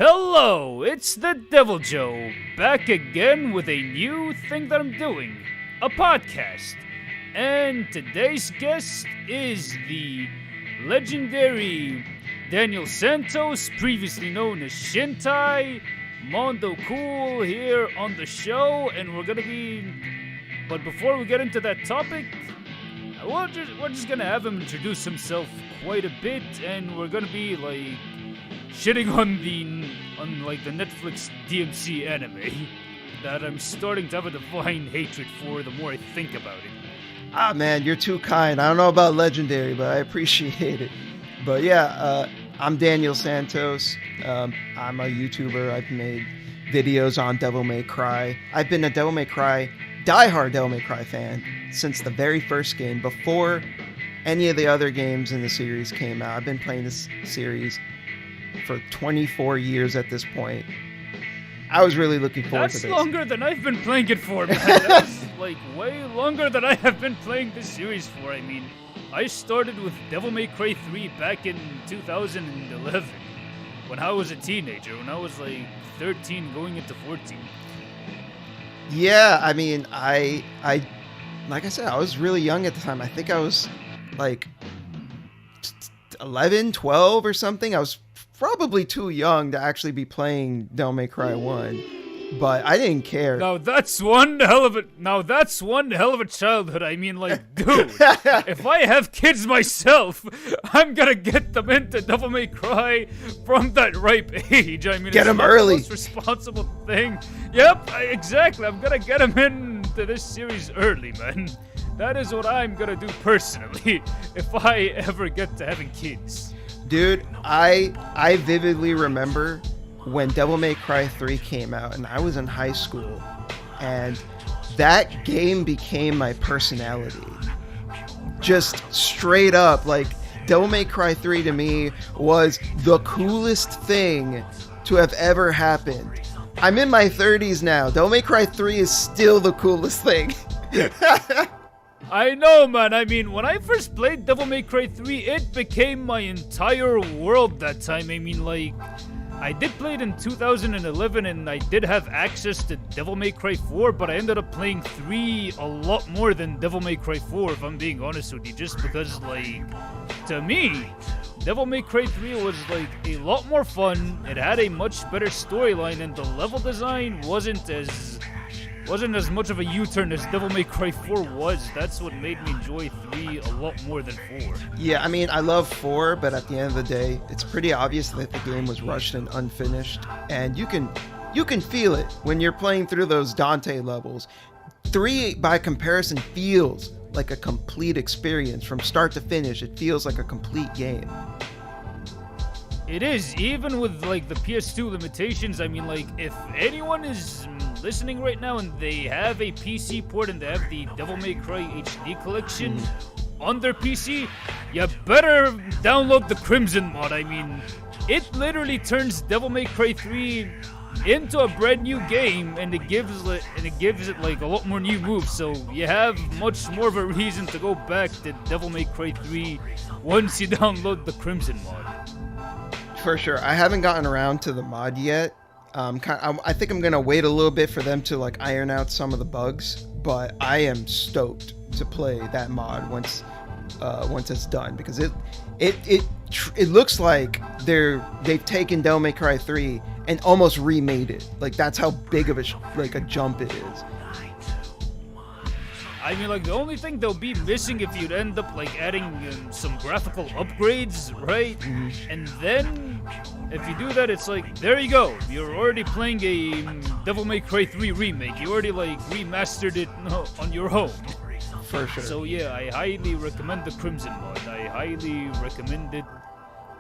Hello, it's the Devil Joe, back again with a new thing that I'm doing, a podcast. And today's guest is the legendary Daniel Santos, previously known as Shintai, Mondo Cool here on the show, and but before we get into that topic, we're just gonna have him introduce himself quite a bit, and we're gonna be shitting on the Netflix DMC anime that I'm starting to have a divine hatred for the more I think about it. Ah, man, you're too kind. I don't know about legendary, but I appreciate it. But yeah, I'm Daniel Santos. I'm a YouTuber. I've made videos on Devil May Cry. I've been a diehard Devil May Cry fan since the very first game, before any of the other games in the series came out. I've been playing this series for 24 years at this point. I was really looking forward to this. That's longer than I've been playing it for, man. That's way longer than I have been playing this series for. I mean, I started with Devil May Cry 3 back in 2011 when I was a teenager, when I was 13 going into 14. Yeah, I mean, I like I said, I was really young at the time. I think I was 11, 12 or something. I was probably too young to actually be playing Devil May Cry 1, but I didn't care. Now that's one hell of a childhood. I mean, dude, if I have kids myself, I'm gonna get them into Devil May Cry from that ripe age. I mean, get them early. The most responsible thing. Yep, exactly. I'm gonna get them into this series early, man. That is what I'm gonna do personally if I ever get to having kids. Dude, I vividly remember when Devil May Cry 3 came out, and I was in high school, and that game became my personality. Just straight up, Devil May Cry 3 to me was the coolest thing to have ever happened. I'm in my 30s now. Devil May Cry 3 is still the coolest thing. I know, man. I mean, when I first played Devil May Cry 3, it became my entire world that time. I mean, I did play it in 2011, and I did have access to Devil May Cry 4, but I ended up playing 3 a lot more than Devil May Cry 4, if I'm being honest with you, just because, to me, Devil May Cry 3 was, a lot more fun. It had a much better storyline, and the level design wasn't as much of a U-turn as Devil May Cry 4 was. That's what made me enjoy 3 a lot more than 4. Yeah, I mean, I love 4, but at the end of the day, it's pretty obvious that the game was rushed and unfinished, and you can feel it when you're playing through those Dante levels. 3, by comparison, feels like a complete experience from start to finish. It feels like a complete game. It is, even with the PS2 limitations. I mean, if anyone is listening right now and they have a PC port and they have the Devil May Cry HD collection on their PC, you better download the Crimson mod. I mean, it literally turns Devil May Cry 3 into a brand new game, and it gives it a lot more new moves, so you have much more of a reason to go back to Devil May Cry 3 once you download the Crimson mod. For sure. I haven't gotten around to the mod yet. I think I'm gonna wait a little bit for them to iron out some of the bugs, but I am stoked to play that mod once it's done, because it looks like they've taken Devil May Cry 3 and almost remade it. That's how big of a jump it is. I mean, the only thing they'll be missing if you'd end up adding some graphical upgrades, right? Mm-hmm. And then if you do that, it's there you go. You're already playing a Devil May Cry 3 remake. You already remastered it on your own. For sure. So yeah, I highly recommend the Crimson mod. I highly recommend it,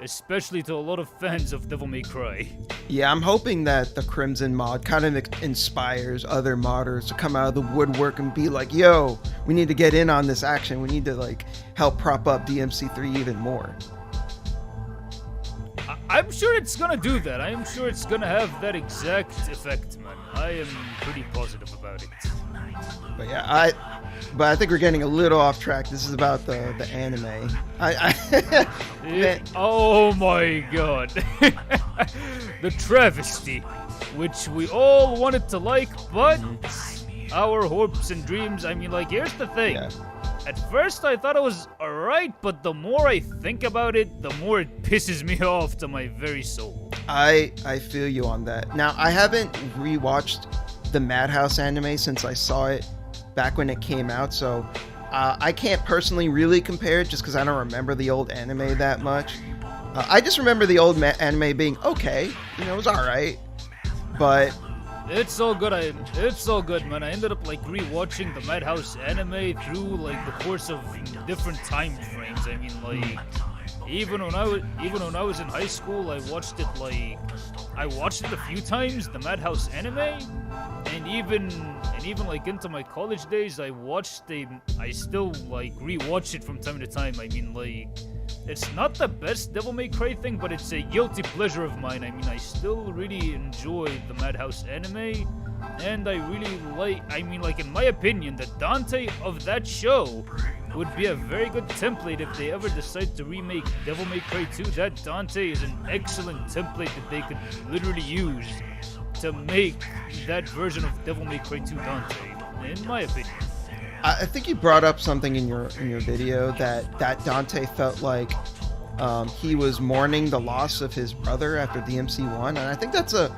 especially to a lot of fans of Devil May Cry. Yeah, I'm hoping that the Crimson mod kind of inspires other modders to come out of the woodwork and be yo, we need to get in on this action. We need to help prop up DMC3 even more. I'm sure it's gonna do that. I'm sure it's gonna have that exact effect, man. I am pretty positive about it. But yeah, I think we're getting a little off track. This is about the anime. Oh my god. The travesty, which we all wanted to like, but our hopes and dreams, I mean, like, here's the thing. Yeah. At first, I thought it was alright, but the more I think about it, the more it pisses me off to my very soul. I feel you on that. Now, I haven't rewatched the Madhouse anime since I saw it back when it came out, so I can't personally really compare it just because I don't remember the old anime that much. I just remember the old anime being okay. You know, it was alright. But it's all good. It's all good, man. I ended up like rewatching the Madhouse anime through like the course of different time frames. I mean, like even when I was in high school, I watched it a few times, the Madhouse anime, and even like into my college days, I still like rewatch it from time to time. I mean, like, it's not the best Devil May Cry thing, but it's a guilty pleasure of mine. I mean, I still really enjoy the Madhouse anime, and I really like, in my opinion, the Dante of that show would be a very good template if they ever decide to remake Devil May Cry 2. That Dante is an excellent template that they could literally use to make that version of Devil May Cry 2 Dante, in my opinion. I think you brought up something in your video that Dante felt like he was mourning the loss of his brother after DMC1, and I think that's a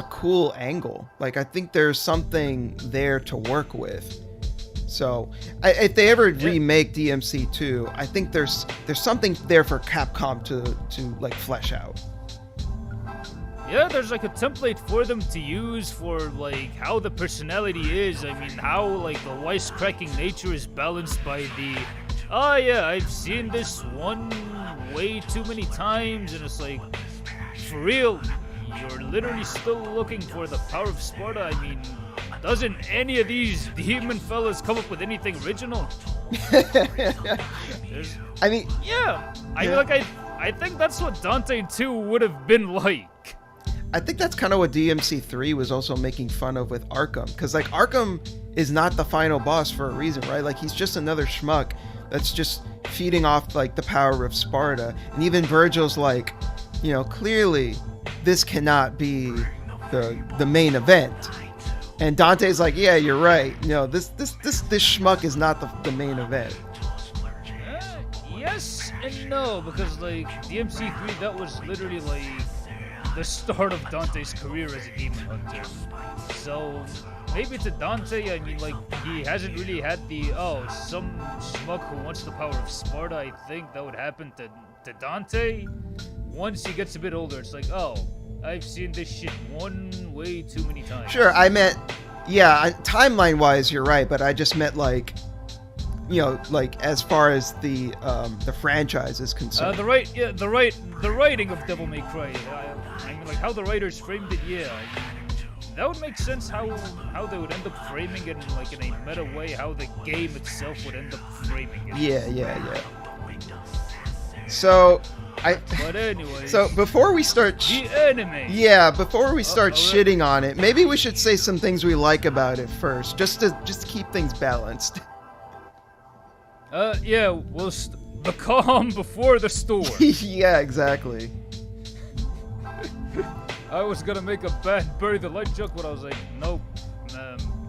cool angle. Like, I think there's something there to work with. So if they ever remake DMC2, I think there's something there for Capcom to like flesh out. Yeah, there's like a template for them to use for like how the personality is. I mean, how like the wisecracking nature is balanced by the, oh yeah, I've seen this one way too many times, and it's like, for real, you're literally still looking for the power of Sparta. I mean, doesn't any of these demon fellas come up with anything original? I mean, yeah. I think that's what Dante 2 would have been like. I think that's kind of what DMC3 was also making fun of with Arkham, because like Arkham is not the final boss for a reason, right? Like, he's just another schmuck that's just feeding off like the power of Sparta, and even Virgil's like, you know, clearly this cannot be the main event, and Dante's like, yeah, you're right. You know, this schmuck is not the main event. Yes and no, because like DMC3, that was literally like the start of Dante's career as a demon hunter. So maybe to Dante, I mean, like, he hasn't really had the, some schmuck who wants the power of Sparta. I think that would happen to Dante once he gets a bit older. It's like, oh, I've seen this shit one way too many times. Sure, I meant, yeah, timeline wise, you're right, but I just meant like, you know, like as far as the franchise is concerned. The writing of Devil May Cry. I mean, like how the writers framed it. Yeah, I mean, that would make sense. How they would end up framing it in like in a meta way. How the game itself would end up framing it. Yeah. So But anyway. So before we start the anime. Yeah, before we start shitting on it, maybe we should say some things we like about it first, just to keep things balanced. Yeah, well, the calm before the storm. Yeah, exactly. I was gonna make a bad bury the light joke, but I was like, nope.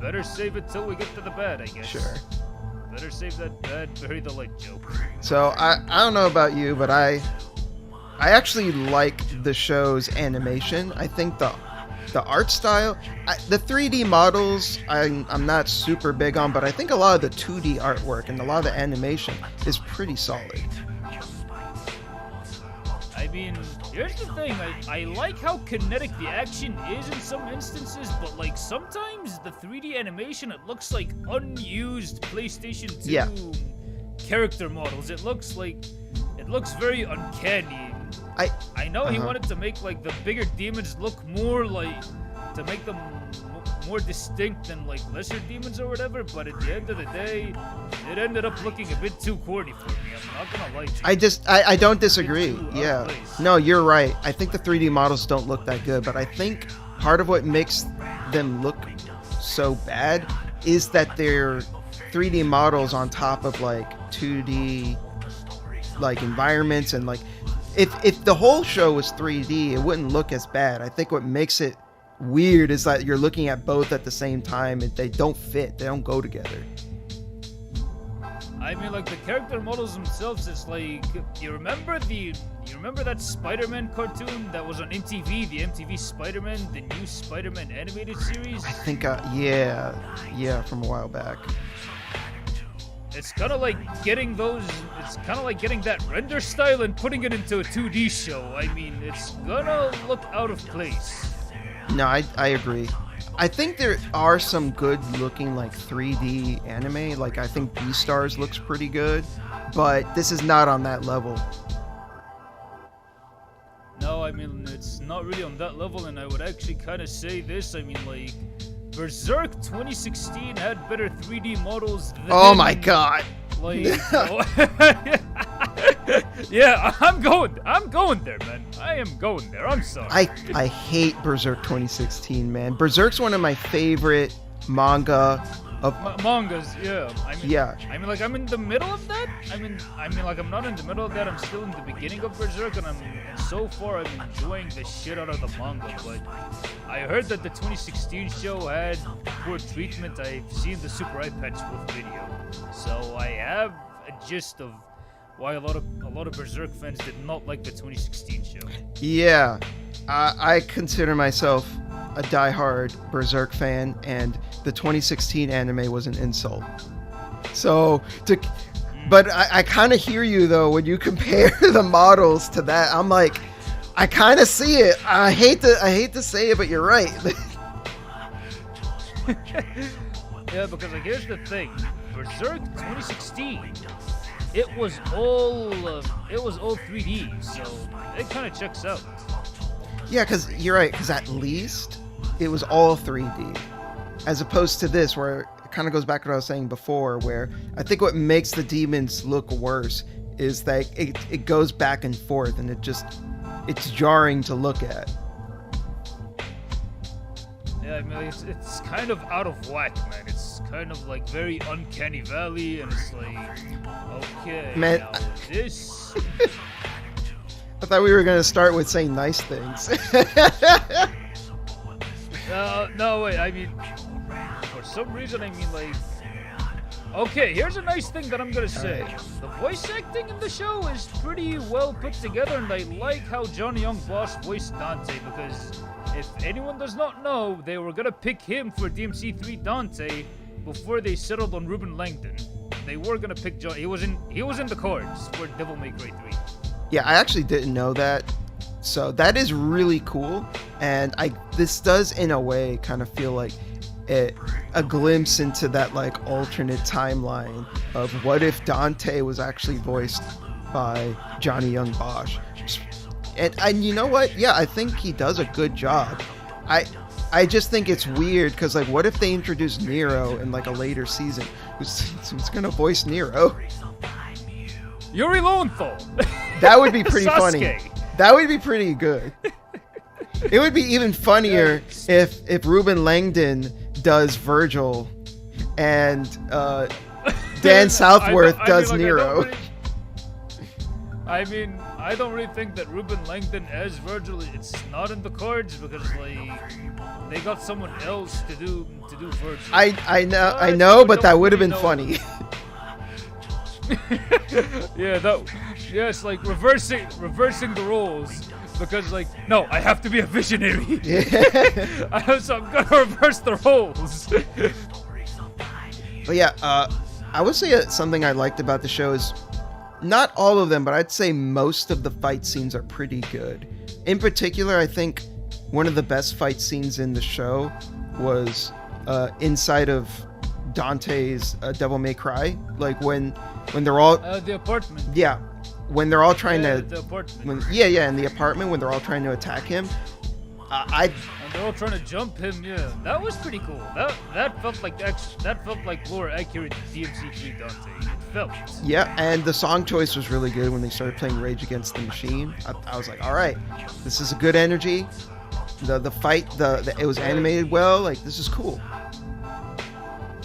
Better save it till we get to the bad, I guess. Sure. Better save that bad bury the light joke. So I don't know about you, but I actually like the show's animation. I think the art style, the 3D models, I'm not super big on, but I think a lot of the 2D artwork and a lot of the animation is pretty solid. I mean, here's the thing, I like how kinetic the action is in some instances, but like sometimes the 3D animation, it looks like unused PlayStation 2 character models. It looks very uncanny. I know he wanted to make like the bigger demons look more like to make them more distinct than like lesser demons or whatever, but at the end of the day, it ended up looking a bit too corny for me. I'm not gonna lie to you. I don't disagree. Yeah. No, you're right. I think the 3D models don't look that good, but I think part of what makes them look so bad is that they're 3D models on top of like 2D like environments, and like if the whole show was 3D, it wouldn't look as bad. I think what makes it weird is that you're looking at both at the same time and they don't fit. They don't go together. I mean, like the character models themselves, it's like you remember that Spider-Man cartoon that was on MTV, the MTV Spider-Man, the new Spider-Man animated series? I think yeah, from a while back. It's kind of like getting that render style and putting it into a 2D show. I mean, it's gonna look out of place. No, I agree. I think there are some good looking like 3D anime. Like I think Beastars looks pretty good, but this is not on that level. No, I mean, it's not really on that level, and I would actually kind of say this. I mean, like, Berserk 2016 had better 3D models than... Oh my god. Like, yeah, I'm going there, man. I am going there. I'm sorry. I hate Berserk 2016, man. Berserk's one of my favorite manga of mangas. Yeah. I mean, like, I'm in the middle of that. I mean, like, I'm not in the middle of that. I'm still in the beginning of Berserk, and so far I'm enjoying the shit out of the manga. But I heard that the 2016 show had poor treatment. I've seen the Super Eye Patch Wolf video, so I have a gist of why a lot of Berserk fans did not like the 2016 show. Yeah, I consider myself a diehard Berserk fan, and the 2016 anime was an insult. But I kind of hear you though when you compare the models to that. I'm like, I kind of see it. I hate to say it, but you're right. Yeah, because like here's the thing, Berserk 2016. It was all 3D, so it kind of checks out. Yeah, because you're right, because at least it was all 3D, as opposed to this, where it kind of goes back to what I was saying before, where I think what makes the demons look worse is that it goes back and forth, and it's jarring to look at. Yeah, I mean, it's kind of out of whack, man. It's kind of like very uncanny valley, and it's like, okay, man, now this... I thought we were going to start with saying nice things. No, wait, I mean, for some reason, I mean, like... Okay, here's a nice thing that I'm going to say. Right. The voice acting in the show is pretty well put together, and I like how Johnny Young Bosch voiced Dante, because if anyone does not know, they were going to pick him for DMC3 Dante before they settled on Ruben Langdon. They were going to pick John. He was in the cards for Devil May Cry 3. Yeah, I actually didn't know that. So that is really cool, and this does in a way kind of feel like a glimpse into that like alternate timeline of what if Dante was actually voiced by Johnny Young Bosch. And you know what? Yeah, I think he does a good job. I just think it's weird because like, what if they introduce Nero in like a later season? Who's gonna voice Nero? Yuri Lowenthal. That would be pretty funny. That would be pretty good. It would be even funnier if Ruben Langdon does Virgil and Dan Southworth does Nero. I mean, I don't really think that Ruben Langdon as Virgil, it's not in the cards because like they got someone else to do Virgil. I know, but that would have been funny. It's like reversing the roles. Because, like, no, I have to be a visionary. Yeah. So I'm gonna reverse the roles. But yeah, I would say something I liked about the show is not all of them, but I'd say most of the fight scenes are pretty good. In particular, I think one of the best fight scenes in the show was inside of Dante's Devil May Cry. Like when they're all the apartment. Yeah. When they're all trying the apartment. In the apartment when they're all trying to attack him, And they're all trying to jump him. Yeah, that was pretty cool. That felt like more accurate DMC3 Dante. It felt. Yeah, and the song choice was really good when they started playing Rage Against the Machine. I was like, all right, this is a good energy. The fight, it was animated well. Like, this is cool.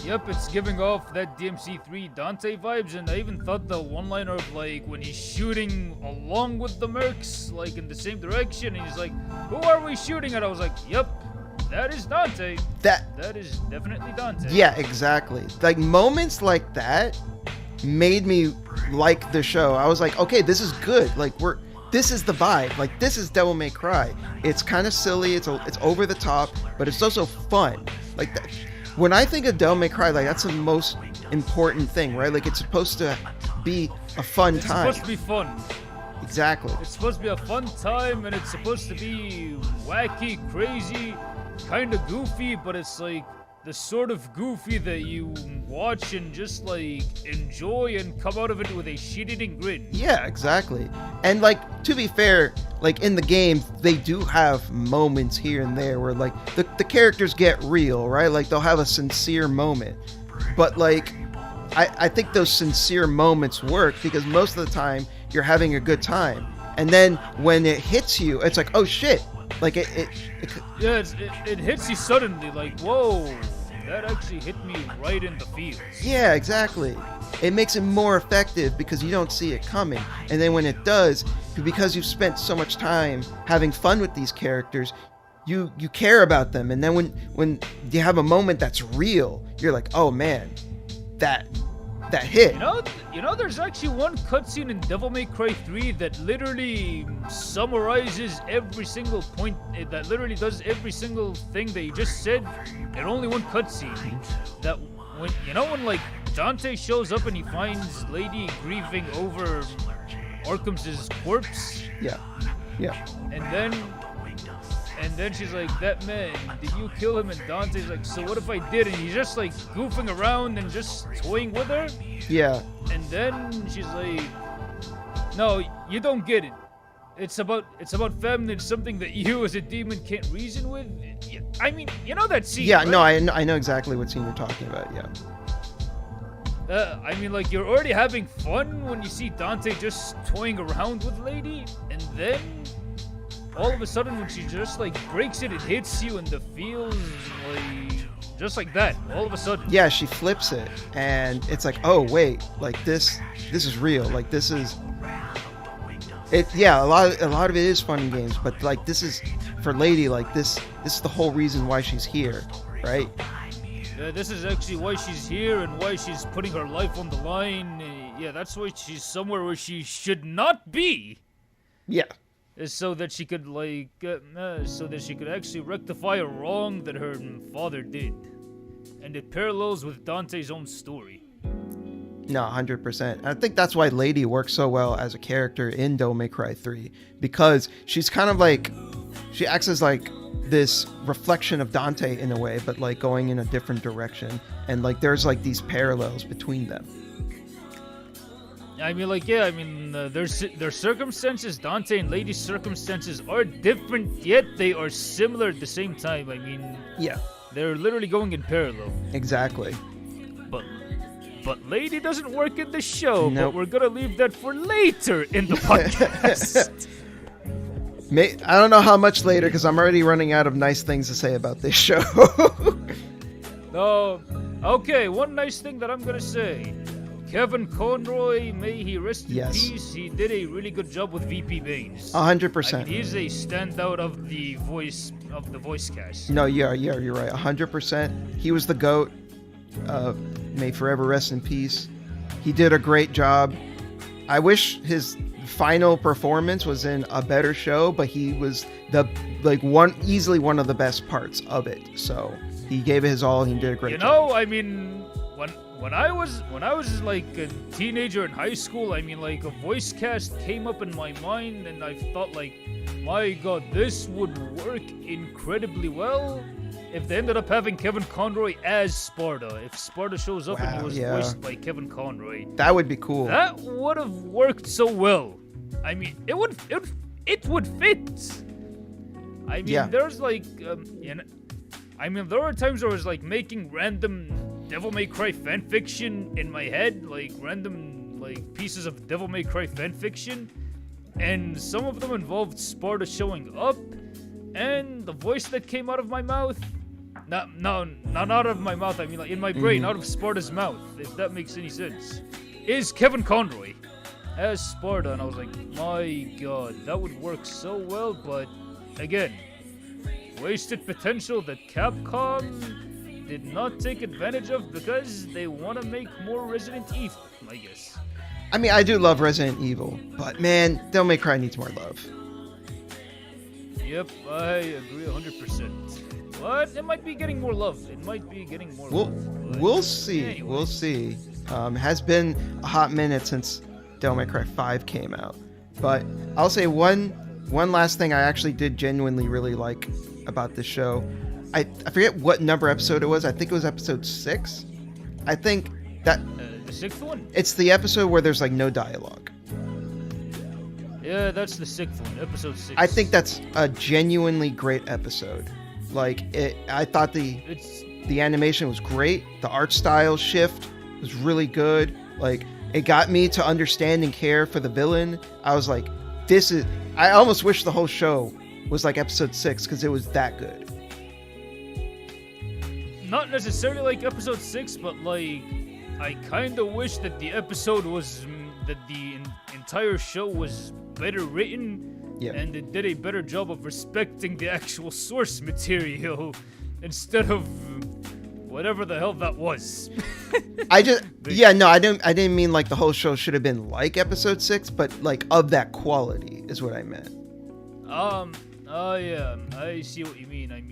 Yep, it's giving off that DMC3 Dante vibes, and I even thought the one-liner of, like, when he's shooting along with the mercs, like, in the same direction, and he's like, who are we shooting at? I was like, yep, that is Dante. That is definitely Dante. Yeah, exactly. Like, moments like that made me like the show. I was like, okay, this is good. Like, this is the vibe. Like, this is Devil May Cry. It's kind of silly. It's over the top, but it's also fun. Like that. When I think of Devil May Cry, like, that's the most important thing, right? Like, it's supposed to be a fun time. It's supposed to be fun. Exactly. It's supposed to be a fun time, and it's supposed to be wacky, crazy, kind of goofy, but it's like the sort of goofy that you watch and just, like, enjoy and come out of it with a shit-eating grin. Yeah, exactly. And, like, to be fair, like, in the game, they do have moments here and there where, like, the characters get real, right? Like, they'll have a sincere moment. But, like, I think those sincere moments work because most of the time you're having a good time. And then when it hits you, it's like, oh, shit. Like, it hits you suddenly, like, whoa, that actually hit me right in the feels. Yeah, exactly. It makes it more effective because you don't see it coming. And then when it does, because you've spent so much time having fun with these characters, you care about them. And then when you have a moment that's real, you're like, oh man, that hit. You know, there's actually one cutscene in Devil May Cry 3 that literally summarizes every single point, that literally does every single thing that you just said in only one cutscene. That when like Dante shows up and he finds Lady grieving over Arkham's corpse. Yeah. And then she's like, that man, did you kill him? And Dante's like, so what if I did? And he's just like goofing around and just toying with her. Yeah. And then she's like, no, you don't get it. It's about family. It's something that you as a demon can't reason with. I mean, you know that scene, Yeah, right? no, I know exactly what scene you're talking about, yeah. I mean, like, you're already having fun when you see Dante just toying around with Lady, and then all of a sudden when she just, like, breaks it, it hits you, and the feels, like, just like that, all of a sudden. Yeah, she flips it, and it's like, oh, wait, like, this is real, like, this is... Yeah, a lot of it is fun in games, but, like, this is, for Lady, like, this is the whole reason why she's here, right? This is actually why she's here and why she's putting her life on the line. Yeah, that's why she's somewhere where she should not be. Yeah. So that she could actually rectify a wrong that her father did. And it parallels with Dante's own story. No, 100%. I think that's why Lady works so well as a character in Devil May Cry 3, because she's kind of like, she acts as like this reflection of Dante in a way, but like going in a different direction, and like there's like these parallels between them. I mean, like, yeah, I mean, their circumstances, Dante and Lady's circumstances are different, yet they are similar at the same time. I mean, yeah, they're literally going in parallel. Exactly. But Lady doesn't work in the show, Nope. But we're gonna leave that for later in the podcast. I don't know how much later, because I'm already running out of nice things to say about this show. No. Okay, one nice thing that I'm gonna say. Kevin Conroy, may he rest in peace. He did a really good job with VP Baines. 100%. I mean, he's a standout of the voice cast. No, you're right. 100%. He was the GOAT. May forever rest in peace. He did a great job. I wish his final performance was in a better show, but he was easily one of the best parts of it. So he gave it his all. He did a great job. You know, I mean, when I was like a teenager in high school, I mean, like, a voice cast came up in my mind, and I thought, like, my God, this would work incredibly well if they ended up having Kevin Conroy as Sparta. If Sparta shows up and he was voiced by Kevin Conroy, that would be cool. That would have worked so well. I mean, it would fit. I mean, Yeah. there's like, there were times where I was like making random Devil May Cry fanfiction in my head, like random like pieces of Devil May Cry fanfiction, and some of them involved Sparta showing up, and the voice that came out of my mouth, not out of my mouth, I mean like in my brain, out of Sparta's mouth, if that makes any sense, is Kevin Conroy as Sparta, and I was like, my god, that would work so well, but again, wasted potential that Capcom did not take advantage of because they want to make more Resident Evil, I guess. I mean, I do love Resident Evil, but man, Devil May Cry needs more love. Yep, I agree 100%. But it might be getting more love. We'll see. Anyway. We'll see. Has been a hot minute since Devil May Cry 5 came out. But I'll say one last thing I actually did genuinely really like about this show. I forget what number episode it was. I think it was episode 6. I think that... the 6th one? It's the episode where there's like no dialogue. Yeah, that's the 6th one, episode 6. I think that's a genuinely great episode. Like, I thought the animation was great. The art style shift was really good. Like, it got me to understand and care for the villain. I was like, I almost wish the whole show was like episode 6 because it was that good. Not necessarily like episode 6, but like, I kind of wish that the episode was, that the entire show was better written. Yeah. And it did a better job of respecting the actual source material instead of whatever the hell that was. I didn't mean like the whole show should have been like episode 6, but like of that quality is what I meant. Oh yeah, I see what you mean. I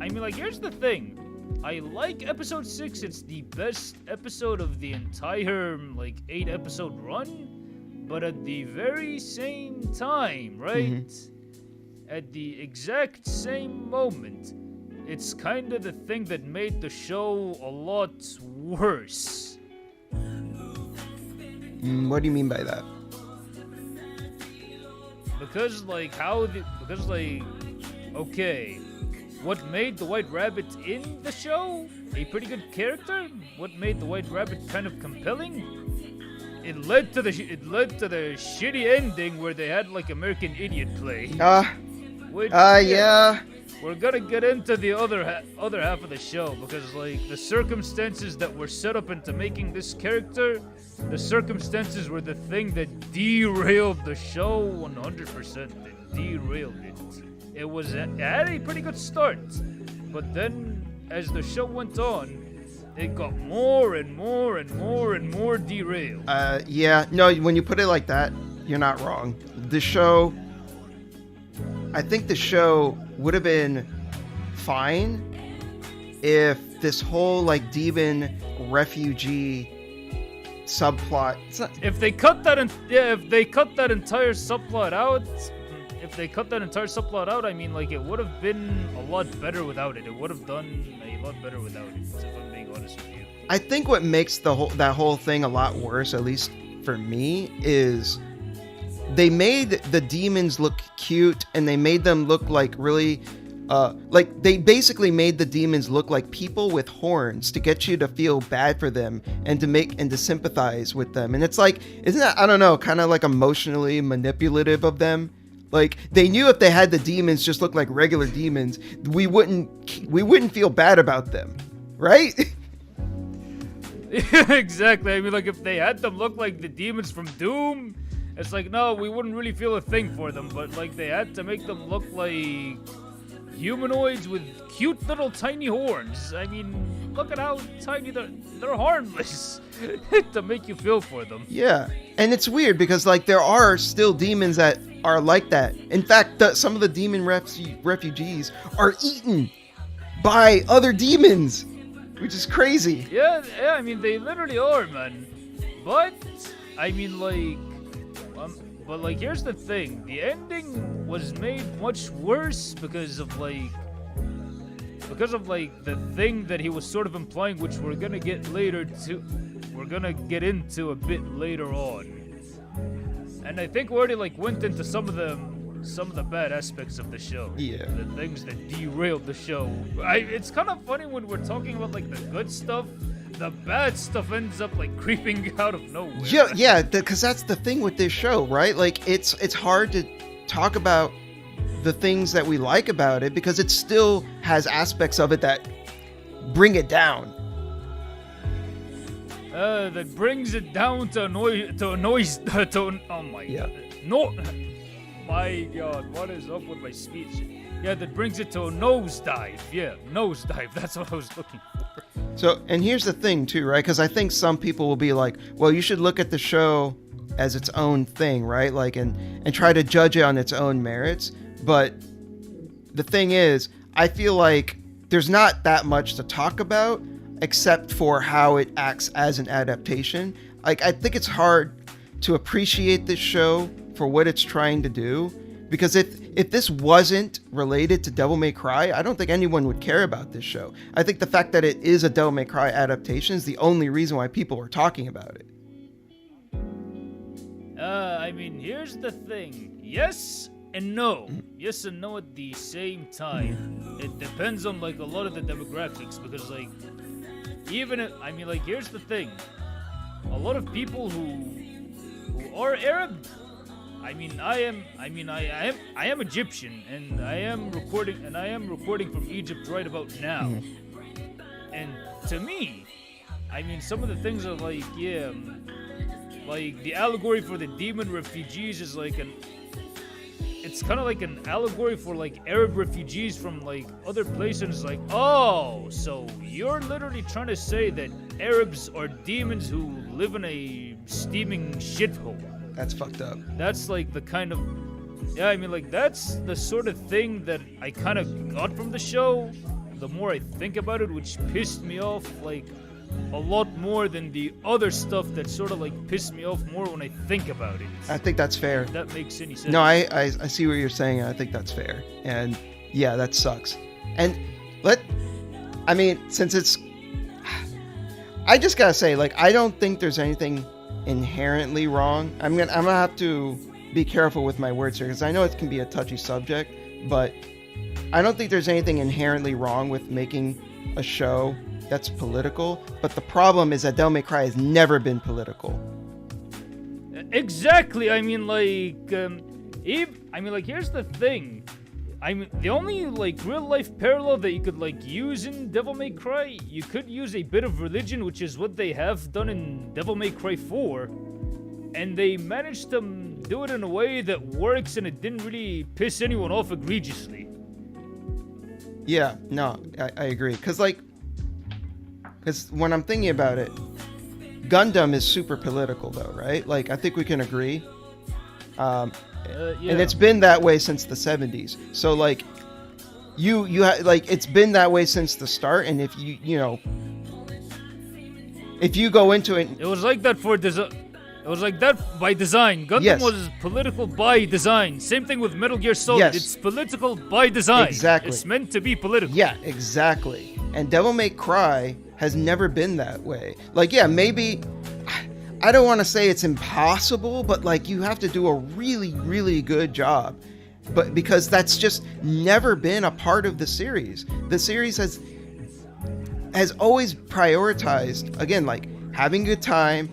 mean like, here's the thing. I like episode 6. It's the best episode of the entire like 8 episode run. But at the very same time, right? Mm-hmm. At the exact same moment, it's kind of the thing that made the show a lot worse. What do you mean by that? Because okay, what made the White Rabbit in the show a pretty good character? What made the White Rabbit kind of compelling? It led to the shitty ending where they had like American Idiot play. Yeah. We're gonna get into the other half of the show because like the circumstances that were set up into making this character, the circumstances were the thing that derailed the show 100%. It derailed it. It had a pretty good start, but then as the show went on, it got more and more and more and more derailed. Yeah. No, when you put it like that, you're not wrong. I think the show would have been fine if this whole like demon refugee subplot. If they cut that entire subplot out, I mean, like, it would have been a lot better without it. It would have done a lot better without it, if I'm being honest with you. I think what makes that whole thing a lot worse, at least for me, is they made the demons look cute and they made them look like really like they basically made the demons look like people with horns to get you to feel bad for them and to sympathize with them. And it's like, isn't that, I don't know, kind of like emotionally manipulative of them? Like, they knew if they had the demons just look like regular demons, we wouldn't feel bad about them, right? Exactly. I mean, like, if they had them look like the demons from Doom, it's like, no, we wouldn't really feel a thing for them. But like, they had to make them look like humanoids with cute little tiny horns. I mean, look at how tiny they're harmless to make you feel for them. Yeah, and it's weird because like there are still demons that are like that. In fact, some of the demon refugees are eaten by other demons, which is crazy. Yeah, I mean, they literally are, man. But I mean, like, but like, here's the thing: the ending was made much worse because of the thing that he was sort of implying, which we're gonna get into a bit later on. And I think we already like went into some of the some of the bad aspects of the show. Yeah. The things that derailed the show. It's kind of funny when we're talking about like the good stuff. The bad stuff ends up like creeping out of nowhere. Yeah, because that's the thing with this show, right? Like it's hard to talk about the things that we like about it because it still has aspects of it that bring it down. That brings it down to oh my god. No, my god, what is up with my speech? Yeah, that brings it to a nosedive. Yeah, nosedive. That's what I was looking for. So, and here's the thing too, right? Because I think some people will be like, well, you should look at the show as its own thing, right? Like, and try to judge it on its own merits. But the thing is, I feel like there's not that much to talk about except for how it acts as an adaptation. Like, I think it's hard to appreciate this show for what it's trying to do. Because if this wasn't related to Devil May Cry, I don't think anyone would care about this show. I think the fact that it is a Devil May Cry adaptation is the only reason why people are talking about it. I mean, here's the thing. Yes and no. Yes and no at the same time. It depends on, like, a lot of the demographics. Because, like, even if, I mean, like, here's the thing. A lot of people who are Arab, I am Egyptian, and I am recording from Egypt right about now. And to me, I mean, some of the things are like, yeah, like the allegory for the demon refugees is like it's kind of like an allegory for like Arab refugees from like other places. Like, oh, so you're literally trying to say that Arabs are demons who live in a steaming shithole. That's fucked up. That's like the kind of, yeah, I mean, like, that's the sort of thing that I kind of got from the show, the more I think about it, which pissed me off, like, a lot more than the other stuff that sort of, like, pissed me off more when I think about it. I think that's fair. If that makes any sense. No, I see what you're saying, and I think that's fair. And, yeah, that sucks. And since it's, I just gotta say, like, I don't think there's anything inherently wrong. I'm gonna have to be careful with my words here because I know it can be a touchy subject, but I don't think there's anything inherently wrong with making a show that's political. But the problem is that Devil May Cry has never been political. Exactly. I mean, like, here's the thing. I mean, the only, like, real-life parallel that you could, like, use in Devil May Cry, you could use a bit of religion, which is what they have done in Devil May Cry 4, and they managed to do it in a way that works and it didn't really piss anyone off egregiously. Yeah, no, I agree. Because when I'm thinking about it, Gundam is super political, though, right? Like, I think we can agree. Yeah. And it's been that way since the 70s. So, like, it's been that way since the start. And if if you go into it, it was like that It was like that by design. Gundam was political by design. Same thing with Metal Gear Solid. Yes. It's political by design. Exactly. It's meant to be political. Yeah, exactly. And Devil May Cry has never been that way. Like, yeah, maybe, I don't want to say it's impossible, but like you have to do a really, really good job. But because that's just never been a part of the series. The series has always prioritized, again, like having a good time,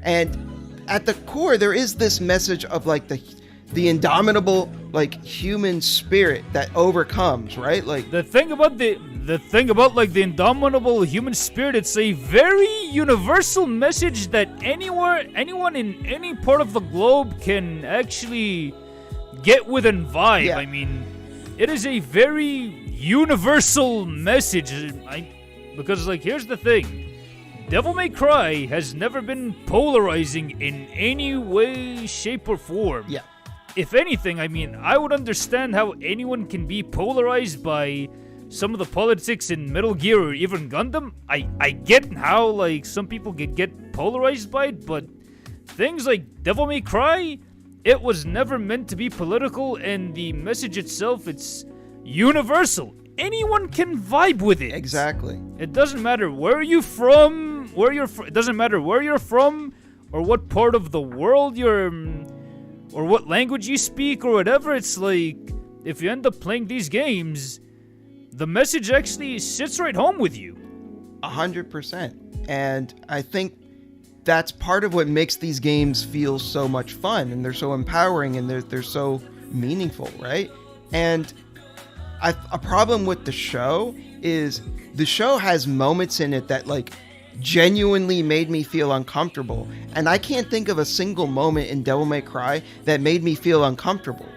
and at the core there is this message of like the indomitable like human spirit that overcomes, right? Like the thing about like the indomitable human spirit, it's a very universal message that anyone in any part of the globe can actually get with and vibe. Yeah. I mean, it is a very universal message. Because like here's the thing. Devil May Cry has never been polarizing in any way, shape, or form. Yeah. If anything, I mean, I would understand how anyone can be polarized by some of the politics in Metal Gear or even Gundam. I get how, like, some people could get polarized by it, but things like Devil May Cry, it was never meant to be political, and the message itself, it's universal. Anyone can vibe with it. Exactly. It doesn't matter where you're from, it doesn't matter where you're from, or what part of the world you're or what language you speak or whatever. It's like, if you end up playing these games, the message actually sits right home with you. 100%. And I think that's part of what makes these games feel so much fun, and they're so empowering, and they're so meaningful, right? And a problem with the show is the show has moments in it that like genuinely made me feel uncomfortable, and I can't think of a single moment in Devil May Cry that made me feel uncomfortable.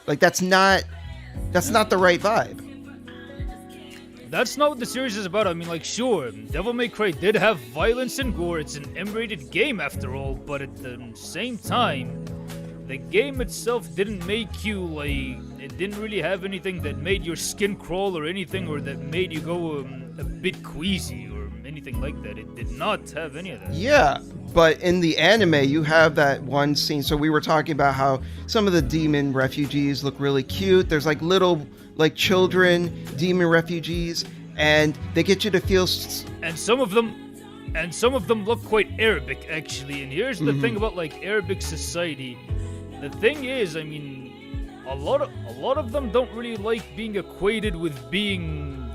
Like that's not the right vibe. That's not what the series is about. I mean, like, sure, Devil May Cry did have violence and gore. It's an M-rated game after all, but at the same time, the game itself didn't make you, like, it didn't really have anything that made your skin crawl or anything, or that made you go a bit queasy or anything like that. It did not have any of that. Yeah, but in the anime, you have that one scene. So we were talking about how some of the demon refugees look really cute. There's like little, like children, demon refugees, and they get you to feel. And some of them look quite Arabic, actually. And here's the thing about like Arabic society. The thing is, I mean, a lot of them don't really like being equated with being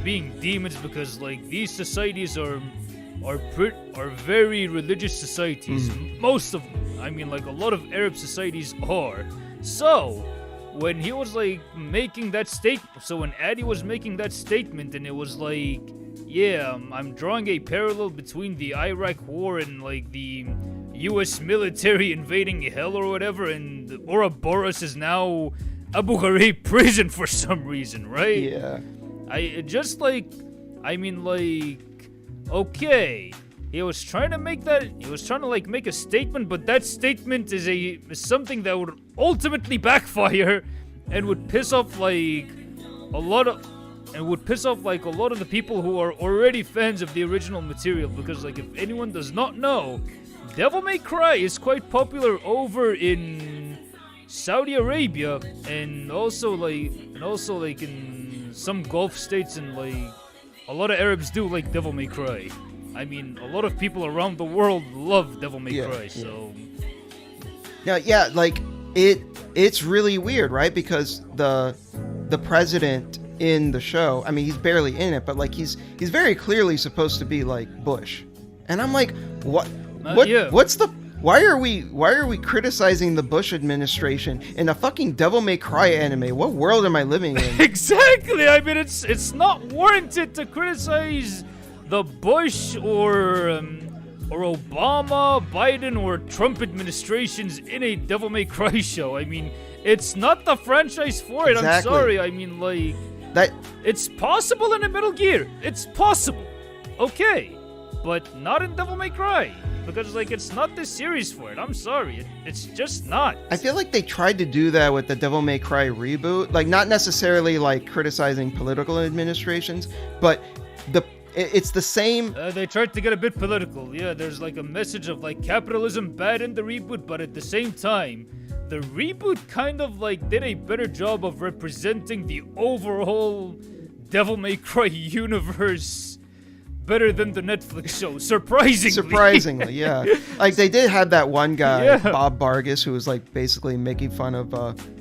demons, because like these societies are very religious societies. Most of them. I mean, like a lot of Arab societies are. So when he was like making that statement, so when Addy was making that statement, and it was like, yeah, I'm drawing a parallel between the Iraq War and like the U.S. military invading hell or whatever, and Ouroboros is now Abu Ghraib prison for some reason, right? Yeah. Okay, he was trying to make a statement, but that statement is something that would ultimately backfire and would piss off like a lot of the people who are already fans of the original material, because like if anyone does not know, Devil May Cry is quite popular over in Saudi Arabia, and also like in some Gulf states, and like a lot of Arabs do like Devil May Cry. I mean, a lot of people around the world love Devil May Cry, so. Now, yeah, like it's really weird, right? Because the president in the show, I mean, he's barely in it, but like he's very clearly supposed to be like Bush, and I'm like, what? Why are we criticizing the Bush administration in a fucking Devil May Cry anime? What world am I living in? Exactly. I mean, it's not warranted to criticize the Bush or Obama, Biden, or Trump administrations in a Devil May Cry show. I mean, it's not the franchise for it. Exactly. I'm sorry. I mean, like that. It's possible in a Metal Gear. It's possible. Okay, but not in Devil May Cry. Because, like, it's not the series for it. I'm sorry. It's just not. I feel like they tried to do that with the Devil May Cry reboot. Like, not necessarily, like, criticizing political administrations, but it's the same. They tried to get a bit political. Yeah, there's, like, a message of, like, capitalism bad in the reboot, but at the same time, the reboot kind of, like, did a better job of representing the overall Devil May Cry universe better than the Netflix show, surprisingly. Yeah. Like, they did have that one guy, Bob Vargas, who was, like, basically making fun of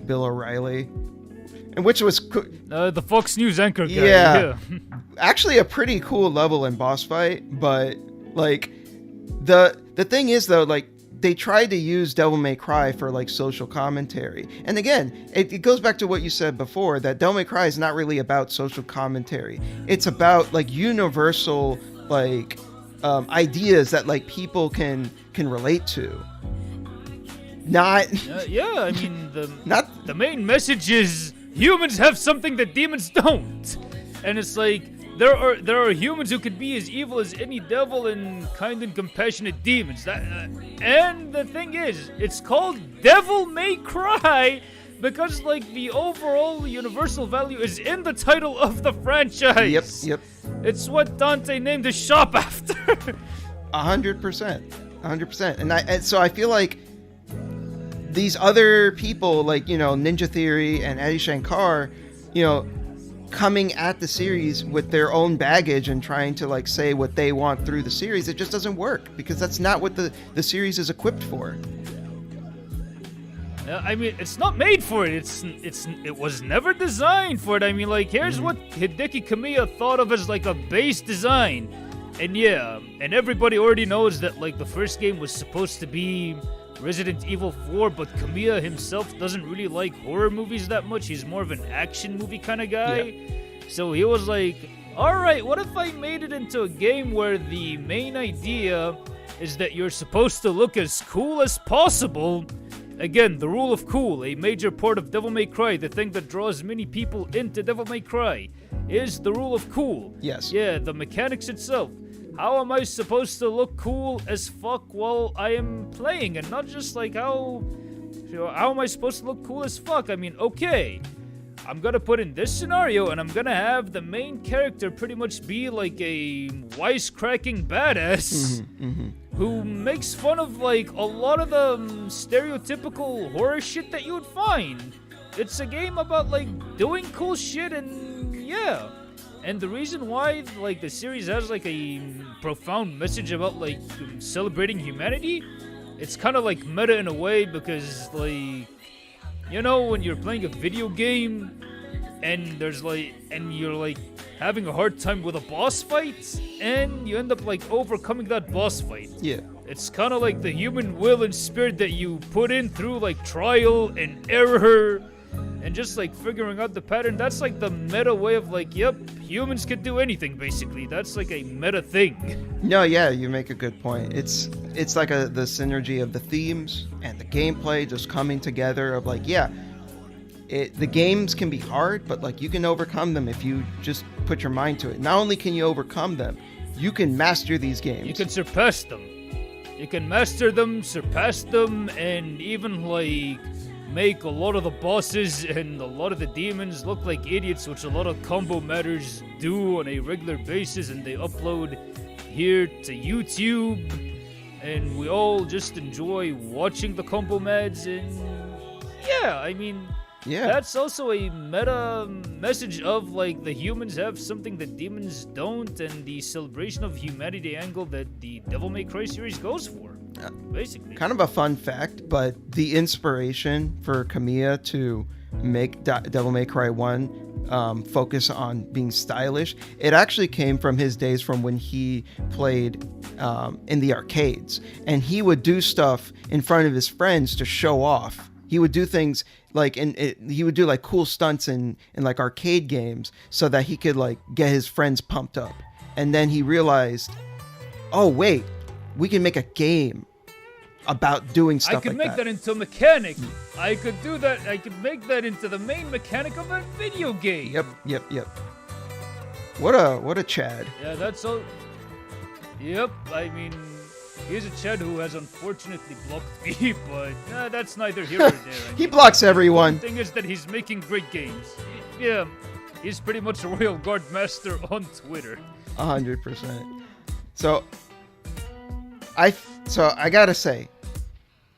Bill O'Reilly. And which was... the Fox News anchor guy. Yeah. Actually, a pretty cool level in boss fight, but, like, the thing is, though, like, they tried to use Devil May Cry for like social commentary. And again, it goes back to what you said before, that Devil May Cry is not really about social commentary. It's about like universal like ideas that like people can relate to. Not I mean the main message is humans have something that demons don't. And it's like there are humans who could be as evil as any devil and kind and compassionate demons. And the thing is, it's called Devil May Cry because, like, the overall universal value is in the title of the franchise. Yep. It's what Dante named his shop after. 100%. And so I feel like these other people, like, you know, Ninja Theory and Adi Shankar, you know, coming at the series with their own baggage and trying to like say what they want through the series, it just doesn't work because that's not what the series is equipped for. I mean, it's not made for it. It was never designed for it. I mean, like, here's what Hideki Kamiya thought of as like a base design. And yeah, and everybody already knows that like the first game was supposed to be Resident Evil 4, but Kamiya himself doesn't really like horror movies that much. He's more of an action movie kind of guy. Yeah. So he was like, alright, what if I made it into a game where the main idea is that you're supposed to look as cool as possible? Again, the rule of cool, a major part of Devil May Cry, the thing that draws many people into Devil May Cry, is the rule of cool. Yes. Yeah, the mechanics itself. How am I supposed to look cool as fuck while I am playing? And not just like how am I supposed to look cool as fuck? I mean, okay, I'm gonna put in this scenario and I'm gonna have the main character pretty much be like a wisecracking badass who makes fun of like a lot of the stereotypical horror shit that you would find. It's a game about like doing cool shit and yeah. And the reason why, like, the series has, like, a profound message about, like, celebrating humanity, it's kind of, like, meta in a way because, like, you know, when you're playing a video game and there's, like, and you're, like, having a hard time with a boss fight and you end up, like, overcoming that boss fight. Yeah. It's kind of like the human will and spirit that you put in through, like, trial and error and just like figuring out the pattern. That's like the meta way of like, yep, humans can do anything basically. That's like a meta thing. No, yeah, you make a good point. It's like the synergy of the themes and the gameplay just coming together of like, yeah, the games can be hard, but like you can overcome them if you just put your mind to it. Not only can you overcome them, you can master these games. You can surpass them. You can master them, surpass them, and even like make a lot of the bosses and a lot of the demons look like idiots, which a lot of combo matters do on a regular basis, and they upload here to YouTube, and we all just enjoy watching the combo mads. And yeah, I mean, yeah, that's also a meta message of like the humans have something that demons don't, and the celebration of humanity angle that the Devil May Cry series goes for. Basically, kind of a fun fact, but the inspiration for Kamiya to make Devil May Cry 1 focus on being stylish, it actually came from his days from when he played in the arcades, and he would do stuff in front of his friends to show off. He would do things like, he would do like cool stunts in like arcade games so that he could like get his friends pumped up. And then he realized, oh wait, we can make a game about doing stuff like that. I could make that into a mechanic. I could do that. I could make that into the main mechanic of a video game. Yep. What a Chad. Yeah, that's all. Yep, I mean, he's a Chad who has unfortunately blocked me, but that's neither here nor there. He blocks everyone. The thing is that he's making great games. Yeah, he's pretty much a Royal Guard master on Twitter. 100%. So I gotta say,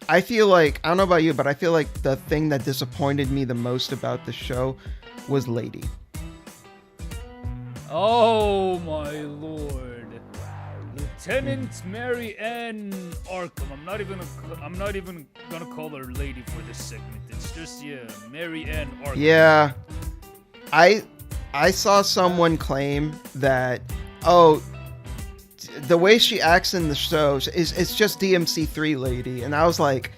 I feel like, I don't know about you, but I feel like the thing that disappointed me the most about the show was Lady. Oh my lord. Lieutenant Mary Ann Arkham. I'm not even gonna call her Lady for this segment. It's just, yeah, Mary Ann Arkham. Yeah. I saw someone claim that, the way she acts in the show is it's just DMC3 Lady, and I was like,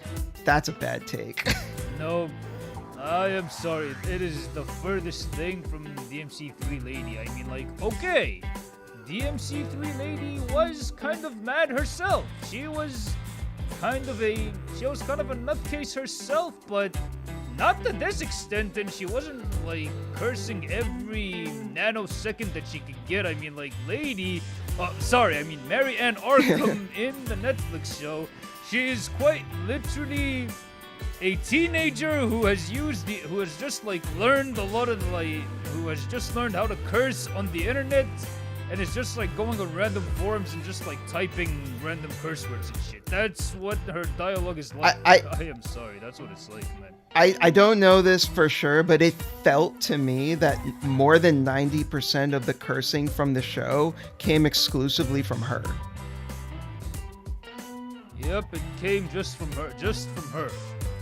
that's a bad take. No, I am sorry. It is the furthest thing from DMC3 Lady. I mean, like, okay, DMC3 Lady was kind of mad herself. She was kind of a nutcase herself, but not to this extent, and she wasn't like cursing every nanosecond that she could get. I mean, like, Mary Ann Arkham in the Netflix show, she is quite literally a teenager who has just learned how to curse on the internet, and is just like going on random forums and just like typing random curse words and shit. That's what her dialogue is like. I am sorry, that's what it's like, man. I don't know this for sure, but it felt to me that more than 90% of the cursing from the show came exclusively from her. Yep, it came just from her.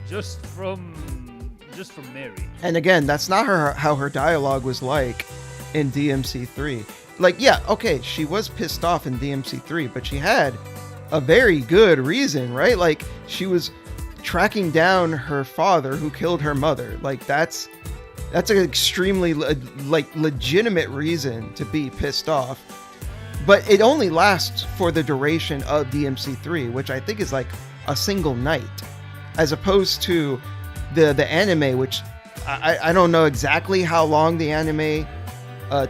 just from Mary. And again, that's not how her dialogue was like in DMC3. Like, yeah, okay, she was pissed off in DMC3, but she had a very good reason, right? Like, she was tracking down her father who killed her mother. Like, that's an extremely legitimate reason to be pissed off. But it only lasts for the duration of DMC3, which I think is like a single night, as opposed to the anime, which I don't know exactly how long the anime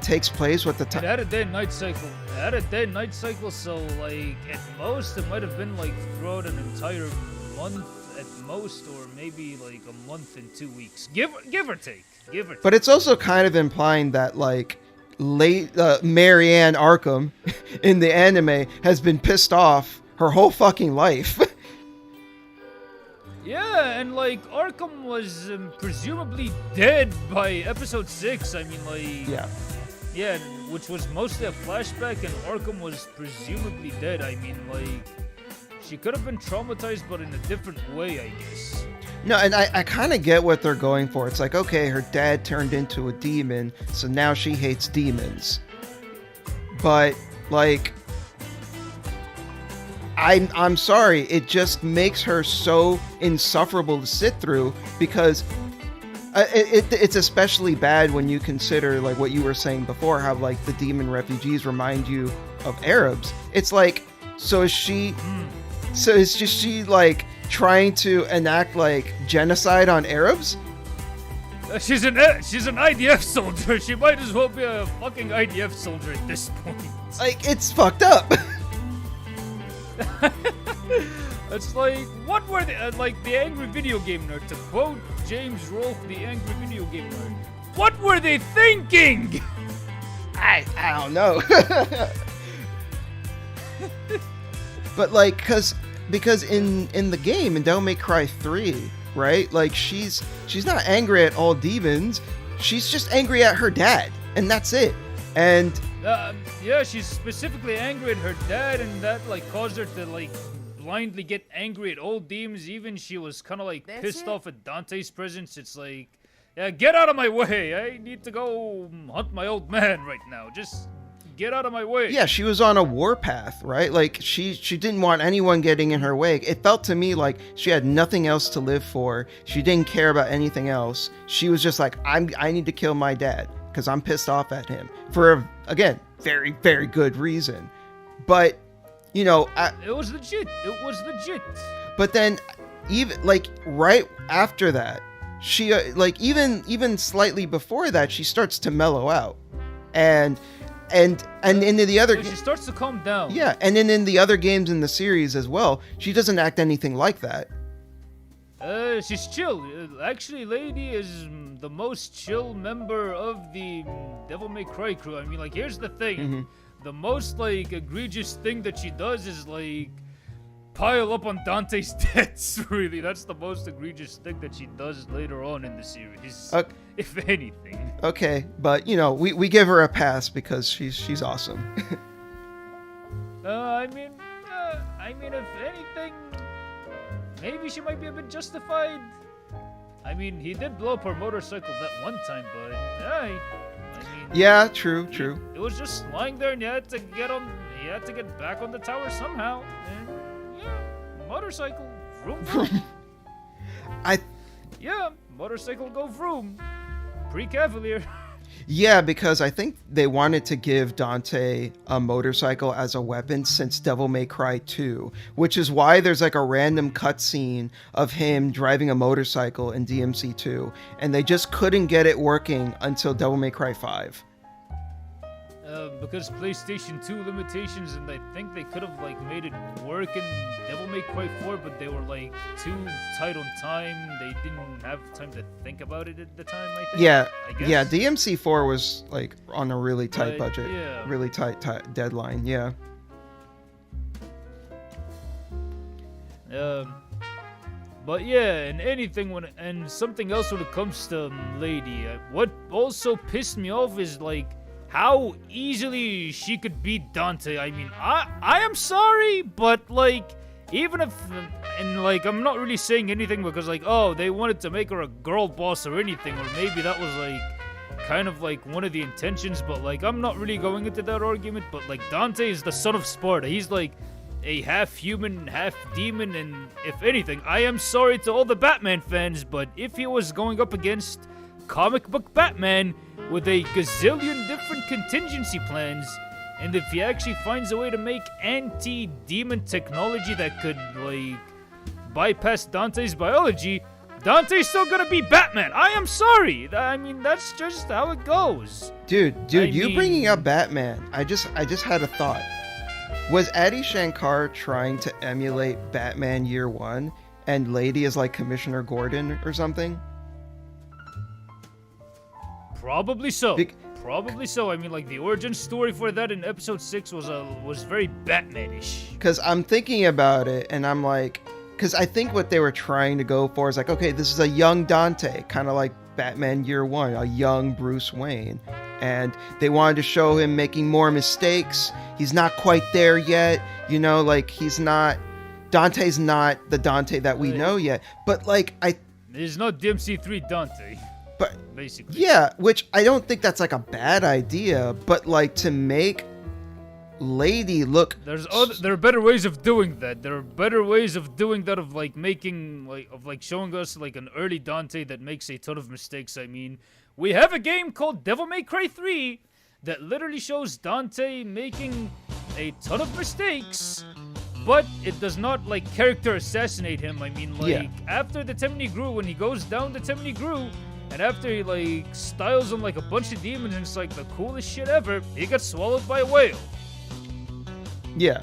takes place with the time. It had a day and night cycle. So like at most it might have been like throughout an entire month at most, or maybe like a month and 2 weeks, give or take. But it's also kind of implying that like Marianne Arkham in the anime has been pissed off her whole fucking life. Yeah, and like Arkham was presumably dead by episode 6. I mean, like yeah, which was mostly a flashback, and Arkham was presumably dead. I mean, like she could have been traumatized, but in a different way, I guess. No, and I kind of get what they're going for. It's like, okay, her dad turned into a demon, so now she hates demons. But like, I'm sorry, it just makes her so insufferable to sit through, because it's especially bad when you consider like what you were saying before, how like the demon refugees remind you of Arabs. It's like, so is she trying to enact like genocide on Arabs? She's an IDF soldier. She might as well be a fucking IDF soldier at this point. Like, it's fucked up. It's like, what were they, like the angry video game nerd, to quote James Rolfe, the angry video game nerd, what were they thinking? I don't know. But like, because in the game, in Devil May Cry 3, right, like she's not angry at all demons, she's just angry at her dad, and that's it. And yeah, she's specifically angry at her dad, and that like caused her to like blindly get angry at all demons. Even she was kind of like pissed off at Dante's presence. It's like, yeah, get out of my way, I need to go hunt my old man right now, just get out of my way. Yeah, she was on a warpath, right? Like she didn't want anyone getting in her way. It felt to me like she had nothing else to live for. She didn't care about anything else. She was just like, I need to kill my dad because I'm pissed off at him for, again, very, very good reason. But you know, it was legit. But then, even like right after that, she like even slightly before that, she starts to mellow out, and in the other, she starts to calm down. Yeah, and then in the other games in the series as well, she doesn't act anything like that. She's chill. Actually, Lady is the most chill member of the Devil May Cry crew. I mean, like, here's the thing. Mm-hmm. The most, like, egregious thing that she does is, like, pile up on Dante's debts, really. That's the most egregious thing that she does later on in the series, if anything. Okay, but, you know, we give her a pass because she's awesome. I mean, if anything, maybe she might be a bit justified. I mean, he did blow up her motorcycle that one time, but, I mean... Yeah, true. It was just lying there, and you had to get back on the tower somehow. And, yeah, motorcycle, vroom, vroom. Motorcycle go vroom. Pre-Cavalier. Yeah, because I think they wanted to give Dante a motorcycle as a weapon since Devil May Cry 2, which is why there's like a random cutscene of him driving a motorcycle in DMC 2, and they just couldn't get it working until Devil May Cry 5. Because PlayStation 2 limitations, and I think they could have like made it work in Devil May Cry 4, but they were like too tight on time. They didn't have time to think about it at the time, I think. Yeah, I guess. Yeah, DMC 4 was like on a really tight budget, yeah. Really tight deadline, yeah. But yeah, and something else when it comes to Lady, what also pissed me off is like how easily she could beat Dante. I mean, I am sorry, but like even if, and like, I'm not really saying anything because like, oh, they wanted to make her a girl boss or anything, or maybe that was like kind of like one of the intentions, but like, I'm not really going into that argument. But like, Dante is the son of Sparta. He's like a half human, half demon, and if anything, I am sorry to all the Batman fans, but if he was going up against comic book Batman with a gazillion different contingency plans, and if he actually finds a way to make anti-demon technology that could, like, bypass Dante's biology, Dante's still gonna be Batman. I am sorry. I mean, that's just how it goes. Dude, you bringing up Batman, I just had a thought. Was Adi Shankar trying to emulate Batman Year One, and Lady is like Commissioner Gordon or something? Probably so. Probably so. I mean, like, the origin story for that in episode 6 was very Batman-ish. Because I'm thinking about it, and I'm like, because I think what they were trying to go for is like, okay, this is a young Dante, kind of like Batman Year One, a young Bruce Wayne. And they wanted to show him making more mistakes. He's not quite there yet. You know, like, Dante's not the Dante that we know yet. But, like, There's no DMC3 Dante. But, basically. Yeah, which I don't think that's, like, a bad idea. But, like, to make Lady look... There are better ways of doing that. There are better ways of doing that, of, like, making, like, showing us, like, an early Dante that makes a ton of mistakes. I mean, we have a game called Devil May Cry 3 that literally shows Dante making a ton of mistakes, but it does not, like, character assassinate him. I mean, like, after the Temni Gru, when he goes down the Temni Gru, and after he, like, styles on, like, a bunch of demons, and it's, like, the coolest shit ever, he gets swallowed by a whale. Yeah.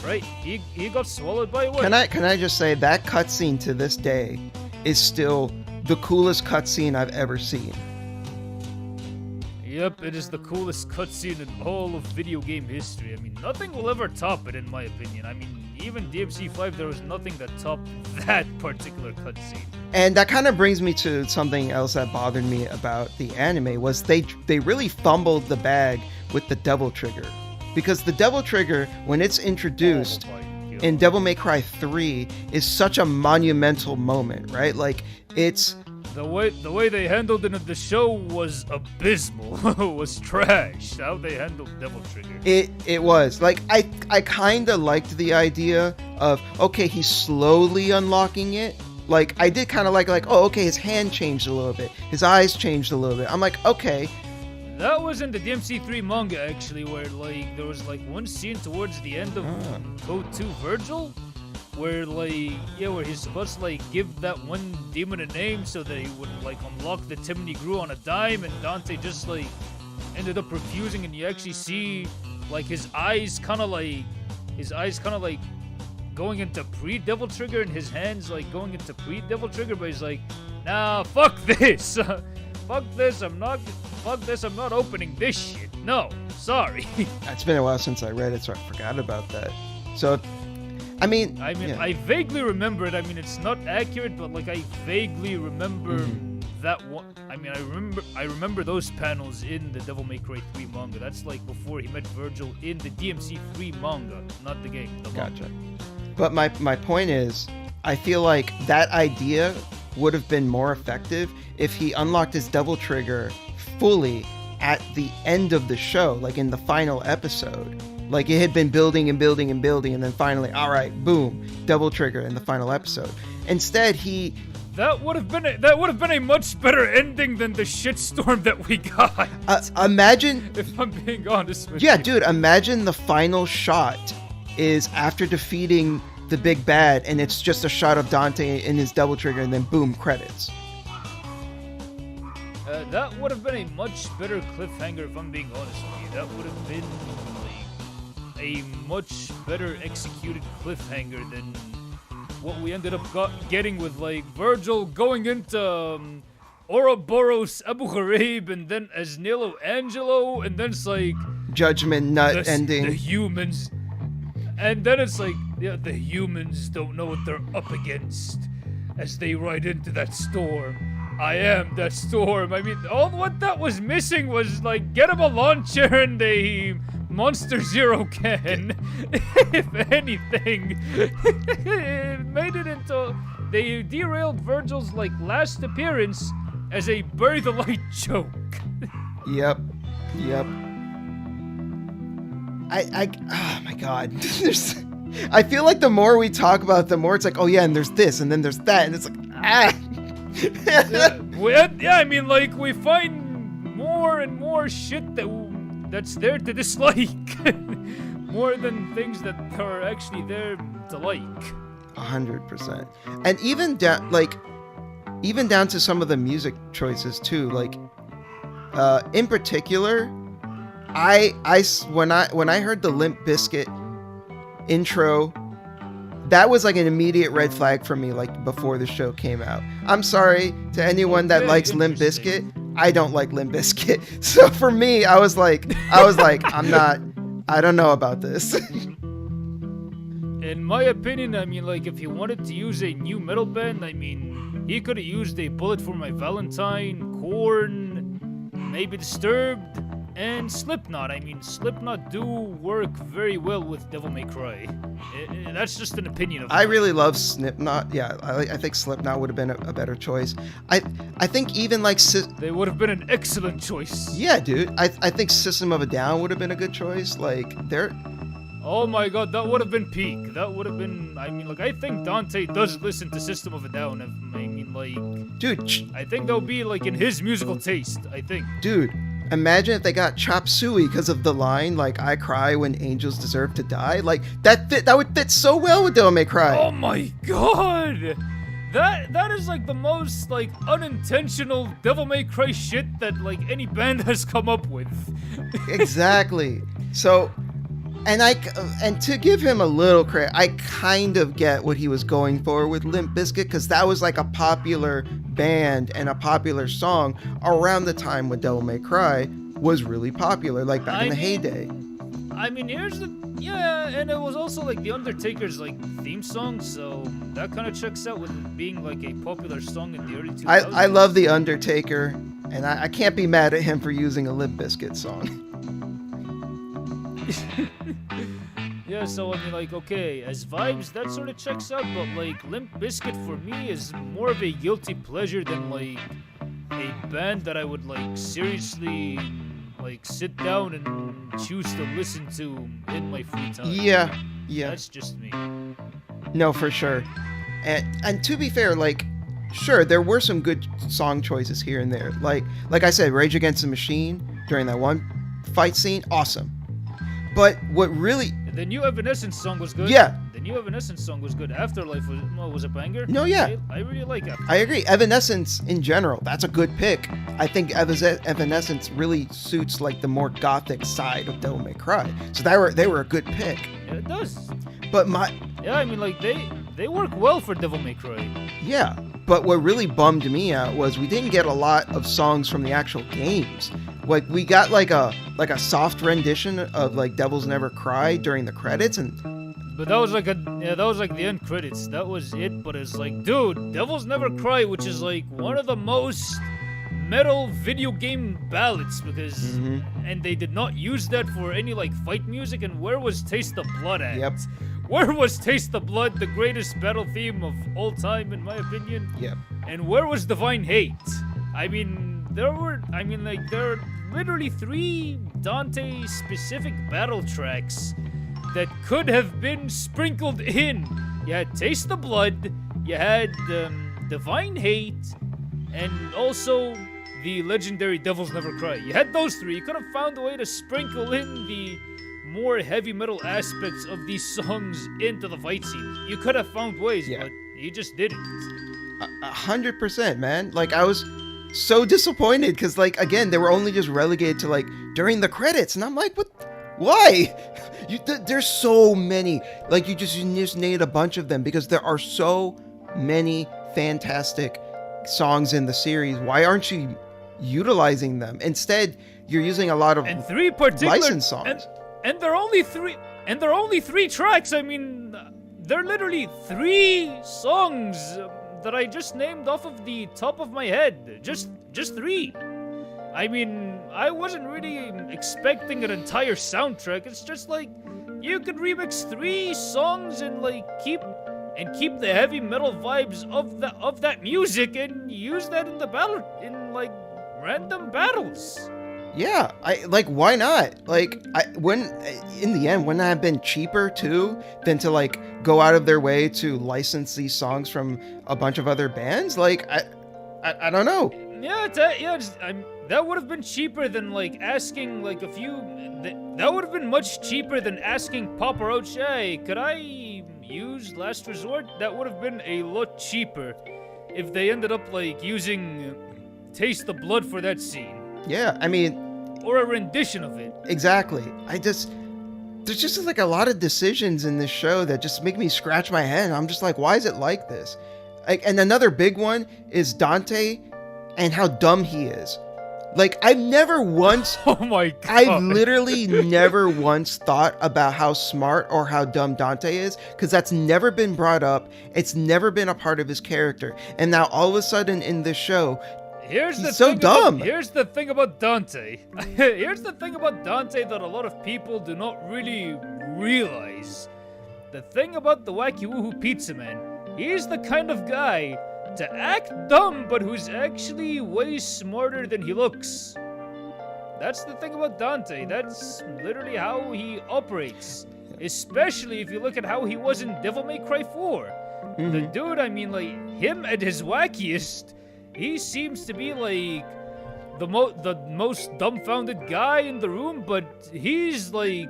Right? He got swallowed by a whale. Can I just say, that cutscene to this day is still the coolest cutscene I've ever seen. Yep, it is the coolest cutscene in all of video game history. I mean, nothing will ever top it, in my opinion. I mean, even DMC5, there was nothing that topped that particular cutscene. And that kind of brings me to something else that bothered me about the anime, was they really fumbled the bag with the Devil Trigger. Because the Devil Trigger, when it's introduced in Devil May Cry 3, is such a monumental moment, right? Like, it's... The way they handled it in the show was abysmal. Was trash. How they handled Devil Trigger. It was. Like, I kind of liked the idea of, okay, he's slowly unlocking it. Like, I did kind of like, oh, okay, his hand changed a little bit. His eyes changed a little bit. I'm like, okay. That was in the DMC3 manga, actually, where, like, there was, like, one scene towards the end of Code 2 Virgil, where, like, where he's supposed to, like, give that one demon a name so that he would, like, unlock the Timony Gru on a dime, and Dante just, like, ended up refusing, and you actually see, like, his eyes kind of, like, going into pre-Devil Trigger, and his hands, like, going into pre-Devil Trigger, but he's like, nah, fuck this! Fuck this, I'm not opening this shit. No, sorry. It's been a while since I read it, so I forgot about that. So, I mean, yeah. I vaguely remember it. I mean, it's not accurate, but, like, I vaguely remember that one. I mean, I remember those panels in the Devil May Cry 3 manga. That's, like, before he met Virgil in the DMC3 manga, not the game. The manga. Gotcha. But my point is, I feel like that idea would have been more effective if he unlocked his Devil Trigger fully at the end of the show, like in the final episode. Like, it had been building and building and building, and then finally, all right, boom, Devil Trigger in the final episode. Instead, that would have been a much better ending than the shitstorm that we got. Imagine, if I'm being honest with you. Yeah, dude, imagine the final shot is after defeating the big bad, and it's just a shot of Dante in his Devil Trigger, and then boom, credits. That would have been a much better cliffhanger, if I'm being honest with you. That would have been, like, a much better executed cliffhanger than what we ended up getting with, like, Virgil going into Ouroboros Abu Ghraib, and then Asnilo Angelo, and then it's like... Judgment Nut ending. The humans... And then it's like, yeah, the humans don't know what they're up against as they ride into that storm. I am that storm. I mean, all what that was missing was, like, get him a launcher and a Monster Zero can, if anything, it made it into. They derailed Virgil's last appearance as a bury the light joke. Yep. Oh my god. I feel like the more we talk about it, the more it's like, oh yeah, and there's this, and then there's that, and it's like, I mean, we find more and more shit that's there to dislike, more than things that are actually there to like. 100%. And even down to some of the music choices too. In particular, when I heard the Limp Bizkit intro, that was an immediate red flag for me. Before the show came out, I'm sorry to anyone that likes Limp Bizkit. I don't like Limp Bizkit. So for me, I was like, I don't know about this. In my opinion, I mean, if he wanted to use a new metal band, I mean, he could have used a Bullet for My Valentine, Korn, maybe Disturbed, and Slipknot. I mean, Slipknot do work very well with Devil May Cry. That's just an opinion of mine. I really love Slipknot. Yeah, I think Slipknot would have been a better choice. I think even they would have been an excellent choice. Yeah, dude. I think System of a Down would have been a good choice. They're... Oh my god, that would have been peak. That would have been... I mean, I think Dante does listen to System of a Down. I mean, Dude... I think that would be, in his musical taste, I think. Dude, imagine if they got Chop Suey because of the line, I cry when angels deserve to die. That would fit so well with Devil May Cry. Oh my god! That is, the most, unintentional Devil May Cry shit that, any band has come up with. Exactly. So... And to give him a little credit, I kind of get what he was going for with Limp Bizkit, because that was a popular band and a popular song around the time when Devil May Cry was really popular, back in the heyday. I mean, and it was also The Undertaker's theme song, so that kind of checks out with being a popular song in the early 2000s. I love The Undertaker, and I can't be mad at him for using a Limp Bizkit song. Yeah, so I mean, okay, as vibes, that sort of checks out, but Limp Bizkit for me is more of a guilty pleasure than a band that I would seriously sit down and choose to listen to in my free time. Yeah. That's just me. No, for sure. And to be fair, sure, there were some good song choices here and there. Like I said, Rage Against the Machine during that one fight scene, awesome. But what really... The new Evanescence song was good. Yeah. The new Evanescence song was good. Afterlife was a banger. No, yeah. I really like Afterlife. I agree. Evanescence in general, that's a good pick. I think Evanescence really suits the more gothic side of Devil May Cry. So they were a good pick. Yeah, it does. But I mean, they work well for Devil May Cry. Yeah. But what really bummed me out was we didn't get a lot of songs from the actual games. We got a soft rendition of Devils Never Cry during the credits, but that was the end credits. That was it. But it's dude, Devils Never Cry, which is one of the most metal video game ballads, because and they did not use that for any fight music. And where was Taste the Blood at? Yep. Where was Taste the Blood, the greatest battle theme of all time, in my opinion? Yep. And where was Divine Hate? I mean, there are literally 3 Dante-specific battle tracks that could have been sprinkled in. You had Taste the Blood, you had Divine Hate, and also the legendary Devils Never Cry. You had those 3. You could have found a way to sprinkle in the more heavy metal aspects of these songs into the fight scene. You could have found ways, but you just didn't. 100%, man. I was so disappointed because, again, they were only just relegated to during the credits, and I'm what? Why? There's so many. You just named a bunch of them because there are so many fantastic songs in the series. Why aren't you utilizing them? Instead, you're using a lot of 3 particular licensed songs. And they're only 3. And they're only 3 tracks. I mean, they're literally 3 songs that I just named off of the top of my head. Just 3. I mean, I wasn't really expecting an entire soundtrack. It's just like you could remix 3 songs and like keep the heavy metal vibes of that music and use that in the battle in like random battles. Yeah, why not? When in the end, wouldn't that have been cheaper too than to like go out of their way to license these songs from a bunch of other bands? Like, I don't know. Yeah, that would have been cheaper than like asking like a few. That would have been much cheaper than asking Papa Roach, hey, could I use Last Resort? That would have been a lot cheaper if they ended up like using Taste the Blood for that scene. Yeah, I mean, or a rendition of it. Exactly. There's just like a lot of decisions in this show that just make me scratch my head. I'm just like, why is it like this? And another big one is Dante and how dumb he is. Like, I've never once... Oh my God. I've literally never once thought about how smart or how dumb Dante is, because that's never been brought up. It's never been a part of his character. And now all of a sudden in this show... He's so dumb. Here's the thing about Dante. Here's the thing about Dante that a lot of people do not really realize. The thing about the Wacky Woohoo Pizza Man, he's the kind of guy to act dumb, but who's actually way smarter than he looks. That's the thing about Dante. That's literally how he operates. Especially if you look at how he was in Devil May Cry 4. Mm-hmm. The dude, I mean, like, him at his wackiest... He seems to be like the most dumbfounded guy in the room, but he's like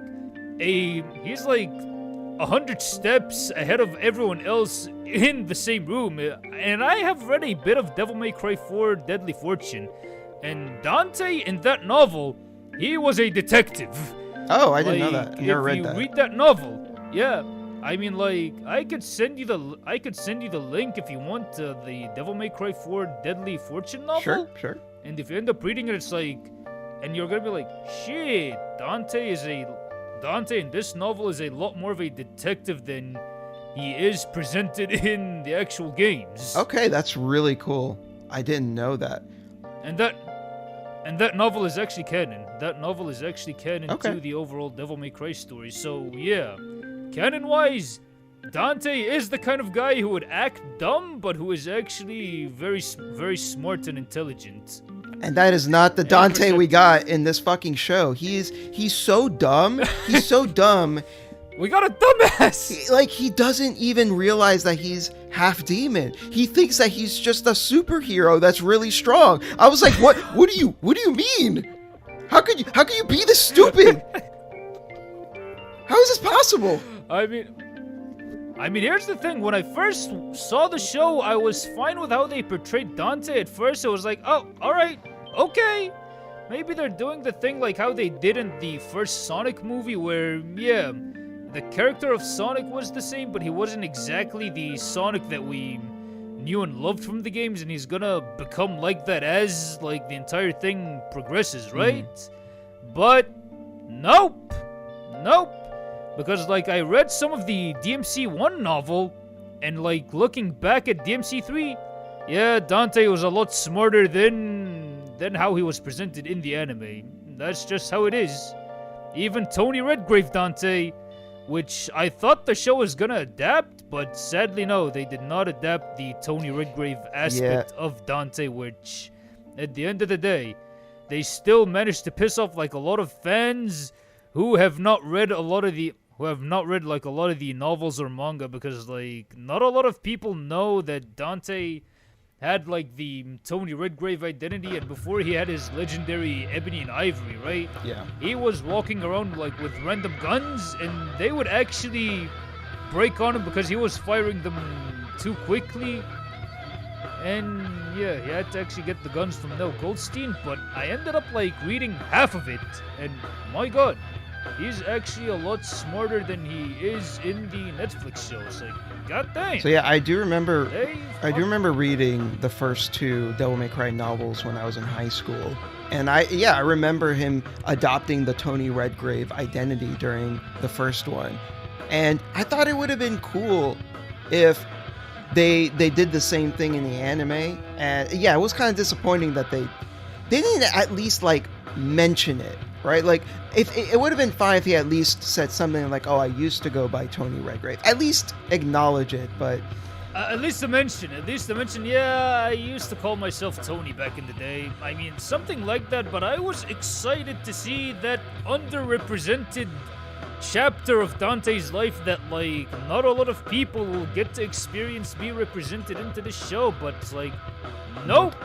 100 steps ahead of everyone else in the same room. And I have read a bit of Devil May Cry 4 Deadly Fortune, and Dante in that novel, he was a detective. Oh, I didn't know that. I never read that. If you read that novel, yeah. I mean, like, I could send you the link if you want the Devil May Cry 4 Deadly Fortune novel. Sure. And if you end up reading it, it's like, and you're gonna be like, shit, Dante in this novel is a lot more of a detective than he is presented in the actual games. Okay, that's really cool. I didn't know that. And that novel is actually canon. That novel is actually canon to the overall Devil May Cry story. So yeah. Canon-wise, Dante is the kind of guy who would act dumb, but who is actually very, very smart and intelligent. And that is not the Dante we got in this fucking show. He's so dumb. He's so dumb. We got a dumbass. He doesn't even realize that he's half demon. He thinks that he's just a superhero that's really strong. I was like, what do you mean? How could you be this stupid? How is this possible? I mean, here's the thing. When I first saw the show, I was fine with how they portrayed Dante. At first, it was like, oh, alright, okay. Maybe they're doing the thing like how they did in the first Sonic movie where, yeah, the character of Sonic was the same, but he wasn't exactly the Sonic that we knew and loved from the games, and he's gonna become like that as, like, the entire thing progresses, right? But, nope. Because, like, I read some of the DMC1 novel, and, like, looking back at DMC3, yeah, Dante was a lot smarter than how he was presented in the anime. That's just how it is. Even Tony Redgrave Dante, which I thought the show was gonna adapt, but sadly no, they did not adapt the Tony Redgrave aspect of Dante, which, at the end of the day, they still managed to piss off, like, a lot of fans who have not read a lot of the novels or manga, because, like, not a lot of people know that Dante had, like, the Tony Redgrave identity, and before he had his legendary Ebony and Ivory, right? Yeah. He was walking around, like, with random guns, and they would actually break on him because he was firing them too quickly. And, yeah, he had to actually get the guns from Nell Goldstein, but I ended up, like, reading half of it, and my god, he's actually a lot smarter than he is in the Netflix show. It's like, god dang. So yeah, I do remember reading the first 2 Devil May Cry novels when I was in high school. And I remember him adopting the Tony Redgrave identity during the first one. And I thought it would have been cool if they did the same thing in the anime. And yeah, it was kind of disappointing that they didn't at least like mention it, right? Like if it would have been fine if he at least said something like, "Oh, I used to go by Tony Redgrave." At least acknowledge it, but At least to mention, yeah, I used to call myself Tony back in the day. I mean, something like that, but I was excited to see that underrepresented chapter of Dante's life that, like, not a lot of people will get to experience be represented into the show, but it's like, nope.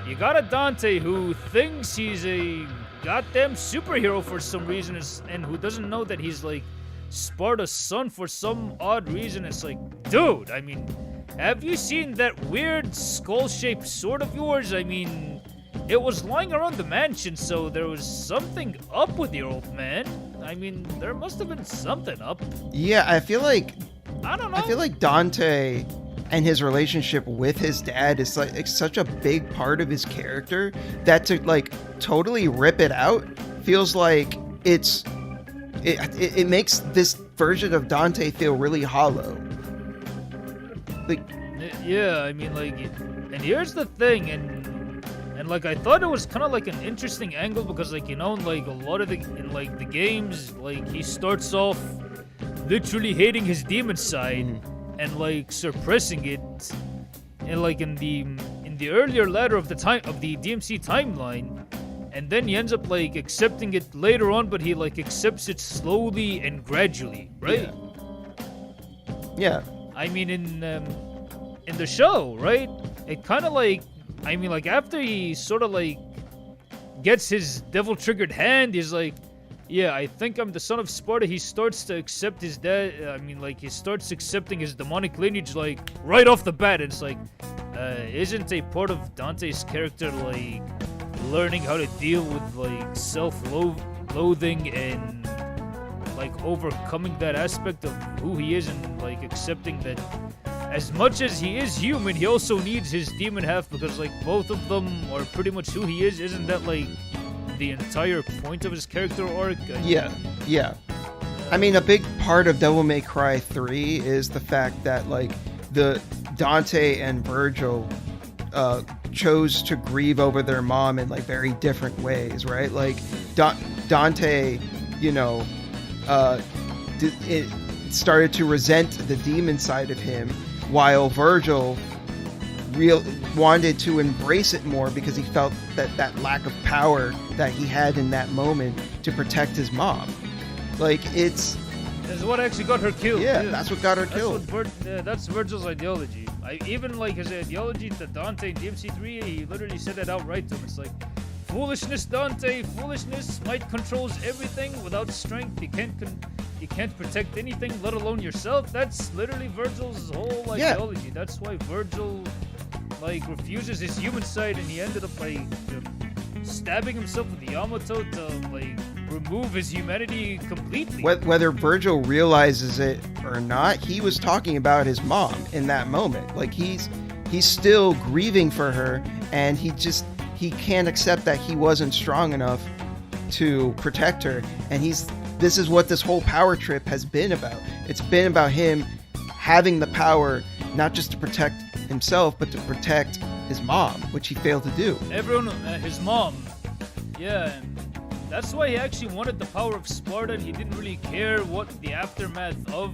You got a Dante who thinks he's a goddamn superhero for some reason, and who doesn't know that he's, like, Sparta's son for some odd reason. It's like, dude, I mean, have you seen that weird skull-shaped sword of yours? I mean, it was lying around the mansion, so there was something up with your old man. I mean, there must have been something up. Yeah, I feel like Dante and his relationship with his dad is like such a big part of his character that to like totally rip it out feels like it makes this version of Dante feel really hollow. Like, yeah, I mean, like, and here's the thing, and like I thought it was kind of like an interesting angle because, like, you know, like a lot of in like the games, like he starts off literally hating his demon side and like suppressing it, and like in the earlier ladder of the DMC timeline. And then he ends up like accepting it later on, but he like accepts it slowly and gradually, right? Yeah. I mean, in the show, right? It kind of like, I mean, like after he sort of like gets his devil-triggered hand, he's like, yeah, I think I'm the son of Sparta. He starts to accept his dad. I mean, like he starts accepting his demonic lineage like right off the bat. It's like, isn't a part of Dante's character like learning how to deal with like self-loathing and like overcoming that aspect of who he is, and like accepting that as much as he is human, he also needs his demon half, because like both of them are pretty much who he is. Isn't that like the entire point of his character arc? Yeah. I mean, a big part of Devil May Cry 3 is the fact that like the Dante and Virgil chose to grieve over their mom in like very different ways, right? Like Dante, you know, it started to resent the demon side of him, while Virgil wanted to embrace it more because he felt that lack of power that he had in that moment to protect his mom. Like that's what actually got her killed. Yeah, that's what got her killed. That's Virgil's ideology. Even like his ideology to Dante in DMC3, he literally said that outright to him. It's like, foolishness, Dante. Foolishness. Might controls everything. Without strength, you can't protect anything, let alone yourself. That's literally Virgil's whole ideology. Yeah. That's why Virgil like refuses his human side, and he ended up like stabbing himself with the Yamato to like remove his humanity completely. Whether Virgil realizes it or not, he was talking about his mom in that moment. Like he's still grieving for her, and he can't accept that he wasn't strong enough to protect her. And this is what this whole power trip has been about. It's been about him having the power not just to protect himself, but to protect his mom, which he failed to do. His mom. Yeah, and that's why he actually wanted the power of Sparta, and he didn't really care what the aftermath of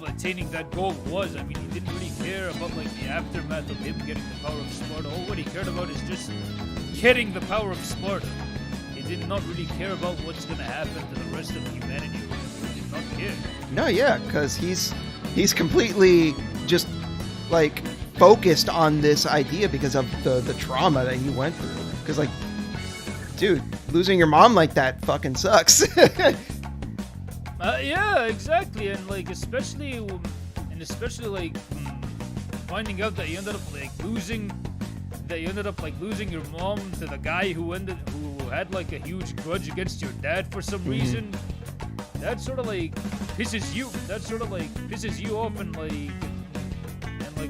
attaining that goal was. I mean, he didn't really care about like the aftermath of him getting the power of Sparta. All what he cared about is just getting the power of Sparta. He did not really care about what's gonna happen to the rest of humanity or whatever. He did not care. No, yeah, because he's completely just like focused on this idea because of the trauma that he went through. Because like, dude, losing your mom like that fucking sucks. Yeah, exactly, and like especially like finding out that you ended up like losing your mom to the guy who had like a huge grudge against your dad for some reason. That sort of like pisses you off, and like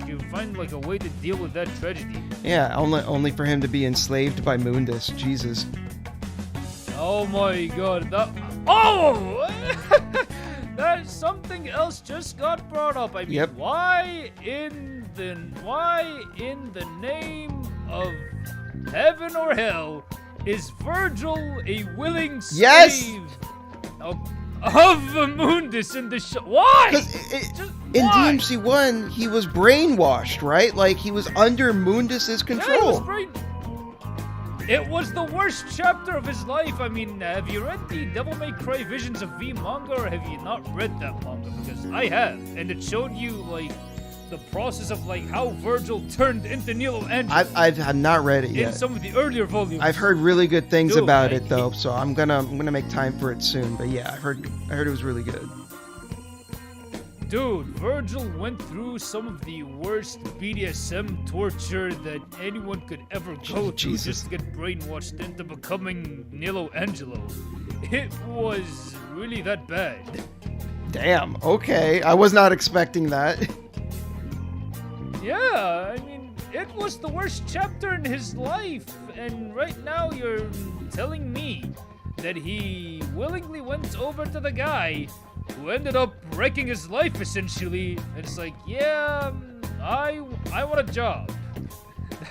you find like a way to deal with that tragedy. Yeah, only for him to be enslaved by Mundus. Jesus. Oh my god, that something else just got brought up. I mean, yep. Why in the name of heaven or hell, is Virgil a willing slave Yes! of Mundus in the show? Why? In why? DMC1, he was brainwashed, right? Like, he was under Mundus's control. It was the worst chapter of his life. I mean, have you read the Devil May Cry Visions of V manga, or have you not read that manga? Because I have, and it showed you, like, the process of, like, how Virgil turned into Nilo Angelo. I have not read it yet. In some of the earlier volumes. I've heard really good things about it, though, so I'm gonna make time for it soon. But yeah, I heard it was really good. Dude, Virgil went through some of the worst BDSM torture that anyone could ever go through just to get brainwashed into becoming Nilo Angelo. It was really that bad. Damn, okay. I was not expecting that. Yeah, I mean, it was the worst chapter in his life, and right now you're telling me that he willingly went over to the guy who ended up wrecking his life, essentially. And it's like, yeah, I want a job.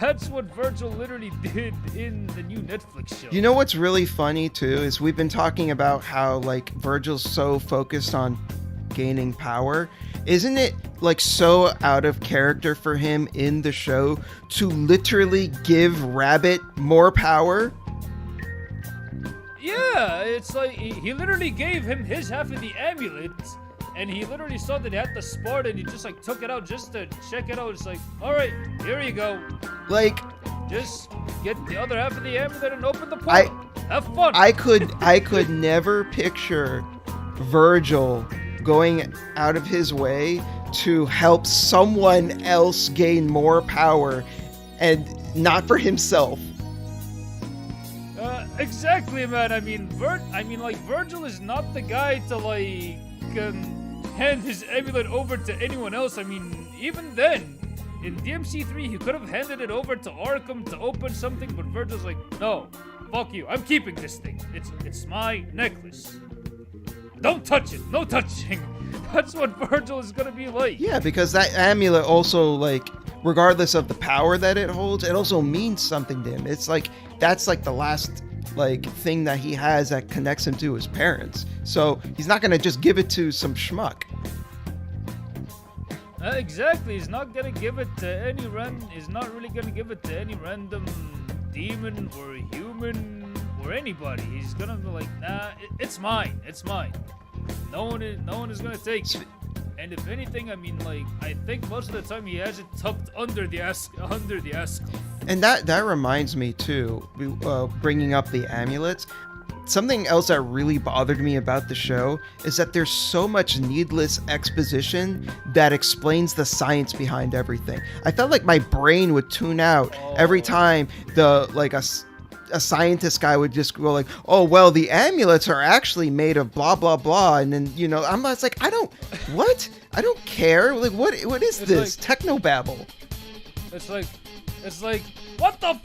That's what Virgil literally did in the new Netflix show. You know what's really funny, too, is we've been talking about how, like, Virgil's so focused on gaining power. Isn't it, like, so out of character for him in the show to literally give Rabbit more power? Yeah, it's like he literally gave him his half of the amulet, and he literally saw that he had the Sparta, and he just like took it out just to check it out. It's like, all right, here you go. Like, just get the other half of the amulet and open the portal. Have fun. I could never picture Virgil going out of his way to help someone else gain more power, and not for himself. Exactly, man. I mean, Virgil is not the guy to like hand his amulet over to anyone else. I mean, even then, in DMC3, he could have handed it over to Arkham to open something, but Virgil's like, no, fuck you. I'm keeping this thing. It's my necklace. Don't touch it. No touching. That's what Virgil is gonna be like. Yeah, because that amulet also, like, regardless of the power that it holds, it also means something to him. It's like, that's like the last, like, thing that he has that connects him to his parents. So he's not gonna just give it to some schmuck. Exactly. He's not gonna give it to any He's not really gonna give it to any random demon or human or anybody. He's gonna be like, nah, it's mine. It's mine. No one is gonna take it. And if anything, I mean, like, I think most of the time he has it tucked under the ass. And that reminds me too, bringing up the amulets. Something else that really bothered me about the show is that there's so much needless exposition that explains the science behind everything. I felt like my brain would tune out every time a scientist guy would just go like, oh, well, the amulets are actually made of blah, blah, blah. And then, you know, I'm just like, I don't care. Like, what is this? Like, Technobabble. It's like, what the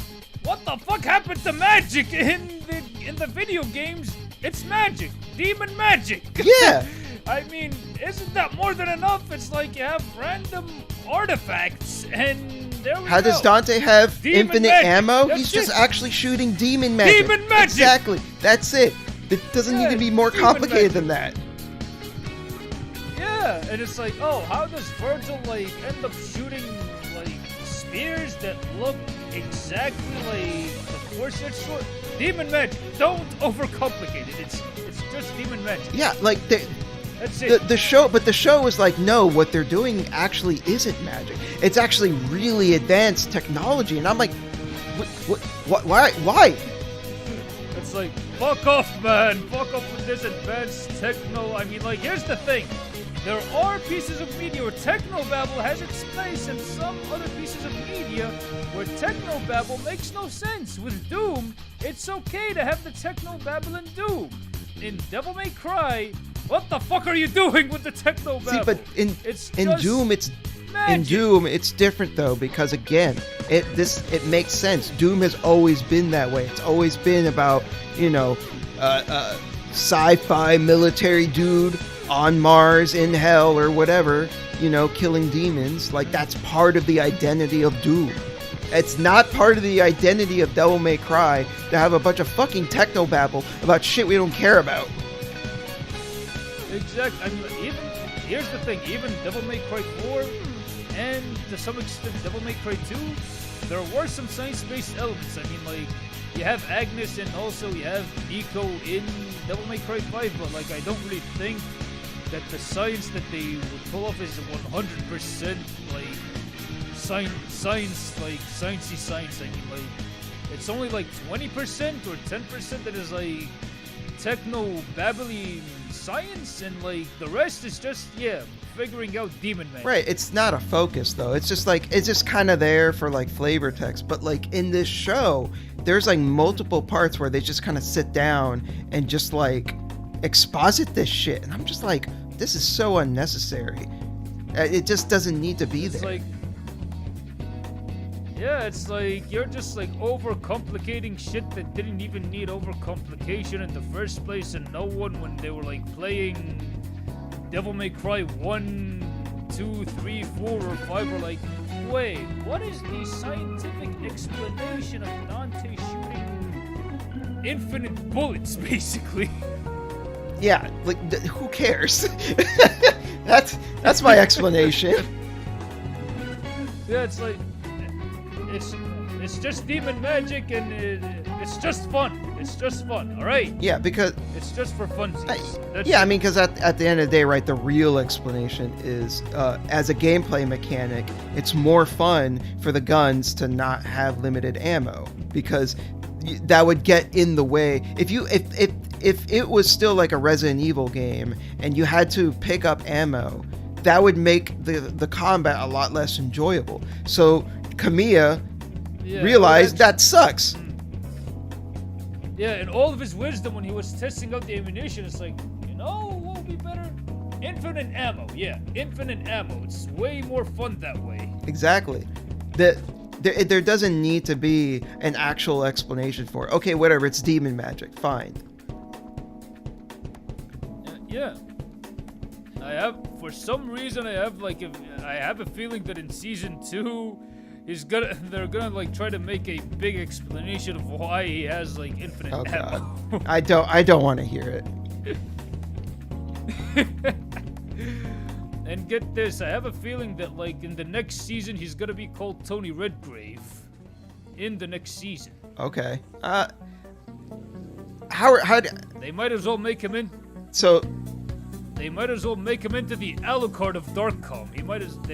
fuck happened to magic in the video games? It's magic. Demon magic. Yeah. I mean, isn't that more than enough? It's like you have random artifacts and there we go. How does Dante have demon infinite magic. ammo? That's He's just it. actually shooting demon magic. Demon magic. Exactly. That's it. It doesn't need to be more complicated than that. Yeah, and it's like, oh, how does Virgil like end up shooting like spears that look exactly like the Force-Edged sword? Demon magic. Don't overcomplicate it. It's just demon magic. Yeah, like that's it. The show is like, no, what they're doing actually isn't magic. It's actually really advanced technology, and I'm like, what? Why? It's like, fuck off, man. Fuck off with this advanced techno. I mean, like, here's the thing. There are pieces of media where Technobabble has its place, and some other pieces of media where Technobabble makes no sense. With Doom, it's okay to have the Technobabble in Doom. In Devil May Cry, what the fuck are you doing with the Technobabble? See, but in Doom, it's different though, because again, it makes sense. Doom has always been that way. It's always been about, you know, sci-fi military dude on Mars, in hell, or whatever, you know, killing demons. Like, that's part of the identity of Doom. It's not part of the identity of Devil May Cry to have a bunch of fucking technobabble about shit we don't care about. Exactly. I mean, here's the thing. Even Devil May Cry 4 and to some extent Devil May Cry 2, there were some science-based elements. I mean, like, you have Agnes and also you have Nico in Devil May Cry 5, but like, I don't really think that the science that they would pull off is 100% like science, like sciencey science. I mean, like, it's only like 20% or 10% that is like techno-babbly science, and like the rest is just figuring out demon magic. Right, it's not a focus though. It's just like, it's just kind of there for like flavor text. But like in this show, there's like multiple parts where they just kind of sit down and just like exposit this shit, and I'm just like, this is so unnecessary. It just doesn't need to be there. It's like you're just like overcomplicating shit that didn't even need overcomplication in the first place, and no one, when they were like playing Devil May Cry 1, 2, 3, 4, or 5, were like, wait, what is the scientific explanation of Dante shooting infinite bullets, basically? Yeah, like, who cares? That's my explanation. Yeah, it's like, it's just demon magic, and it's just fun. It's just fun, all right? Yeah, because it's just for funsies. I mean, because at the end of the day, right, the real explanation is, as a gameplay mechanic, it's more fun for the guns to not have limited ammo, because that would get in the way. If it was still like a Resident Evil game and you had to pick up ammo, that would make the combat a lot less enjoyable. So Kamiya realized that sucks. Yeah, and all of his wisdom when he was testing out the ammunition, it's like, what would be better? Infinite ammo. Yeah, infinite ammo. It's way more fun that way. Exactly. There doesn't need to be an actual explanation for it. Okay, whatever, it's demon magic. Fine. Yeah. For some reason, I have a feeling that in season 2, they're gonna like try to make a big explanation of why he has like infinite ammo. I don't want to hear it. And get this, I have a feeling that like in the next season he's gonna be called Tony Redgrave. In the next season. Okay. How they might as well make him in. So. They might as well make him into the Alucard of Darkcom. They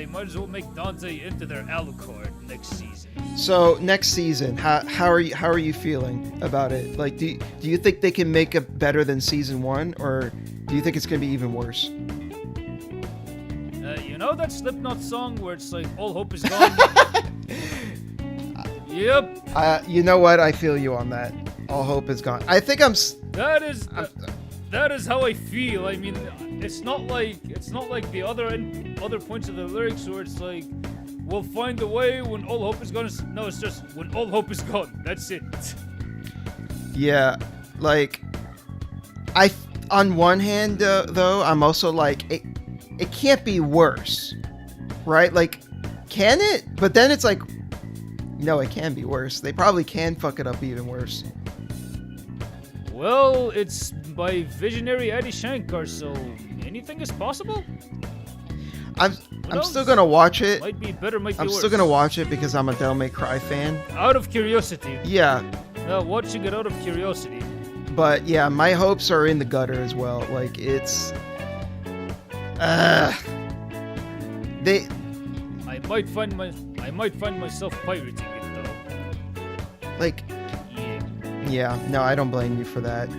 might as well make Dante into their Alucard next season. So next season, how are you feeling about it? Like, do you think they can make it better than season 1, or do you think it's gonna be even worse? You know that Slipknot song where it's like all hope is gone? Yep. You know what? I feel you on that. All hope is gone. I think That is how I feel. I mean, it's not like the other points of the lyrics where it's like, we'll find a way when all hope is gone. No, it's just when all hope is gone. That's it. Yeah, like, on one hand though, I'm also like, it can't be worse, right? Like, can it? But then it's like, no, it can be worse. They probably can fuck it up even worse. Well, it's by visionary Adi Shankar, so anything is possible. I'm still gonna watch it. Might be better, might be worse. I'm still gonna watch it because I'm a Devil May Cry fan. Out of curiosity. Yeah. Watching it out of curiosity. But yeah, my hopes are in the gutter as well. Like, it's they. I might find myself pirating it though. Like. Yeah, no, I don't blame you for that.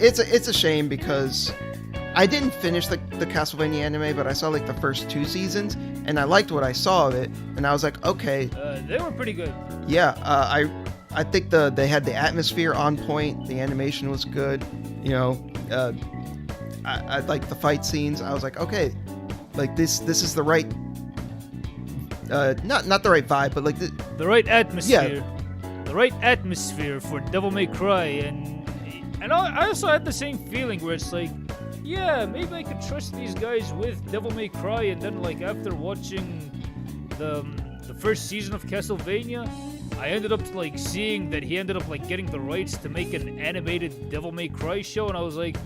It's a shame because I didn't finish the Castlevania anime, but I saw like the first 2 seasons, and I liked what I saw of it, and I was like, okay. They were pretty good. Yeah, I think they had the atmosphere on point, the animation was good, I like the fight scenes. I was like, okay, like this is the right, not the right vibe, but like the right atmosphere. Yeah. The right atmosphere for Devil May Cry, and I also had the same feeling where it's like, yeah, maybe I could trust these guys with Devil May Cry, and then like after watching the first season of Castlevania, I ended up like seeing that he ended up like getting the rights to make an animated Devil May Cry show, and I was like,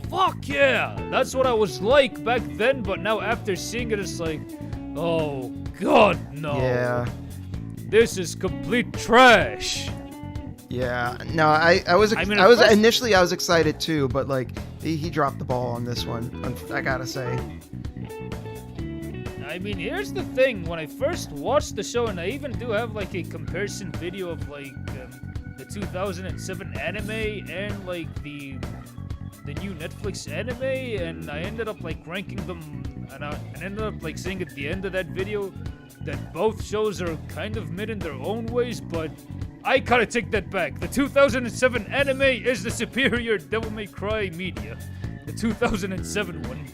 fuck yeah, that's what I was like back then. But now after seeing it, it's like, oh god, no. Yeah. This is complete trash. Yeah. No, I was initially I was excited too, but like he dropped the ball on this one. I gotta say. I mean, here's the thing. When I first watched the show, and I even do have like a comparison video of like the 2007 anime and like the new Netflix anime, and I ended up like ranking them, and I ended up like saying at the end of that video that both shows are kind of mid in their own ways, but I kind of take that back. The 2007 anime is the superior Devil May Cry media. The 2007 one.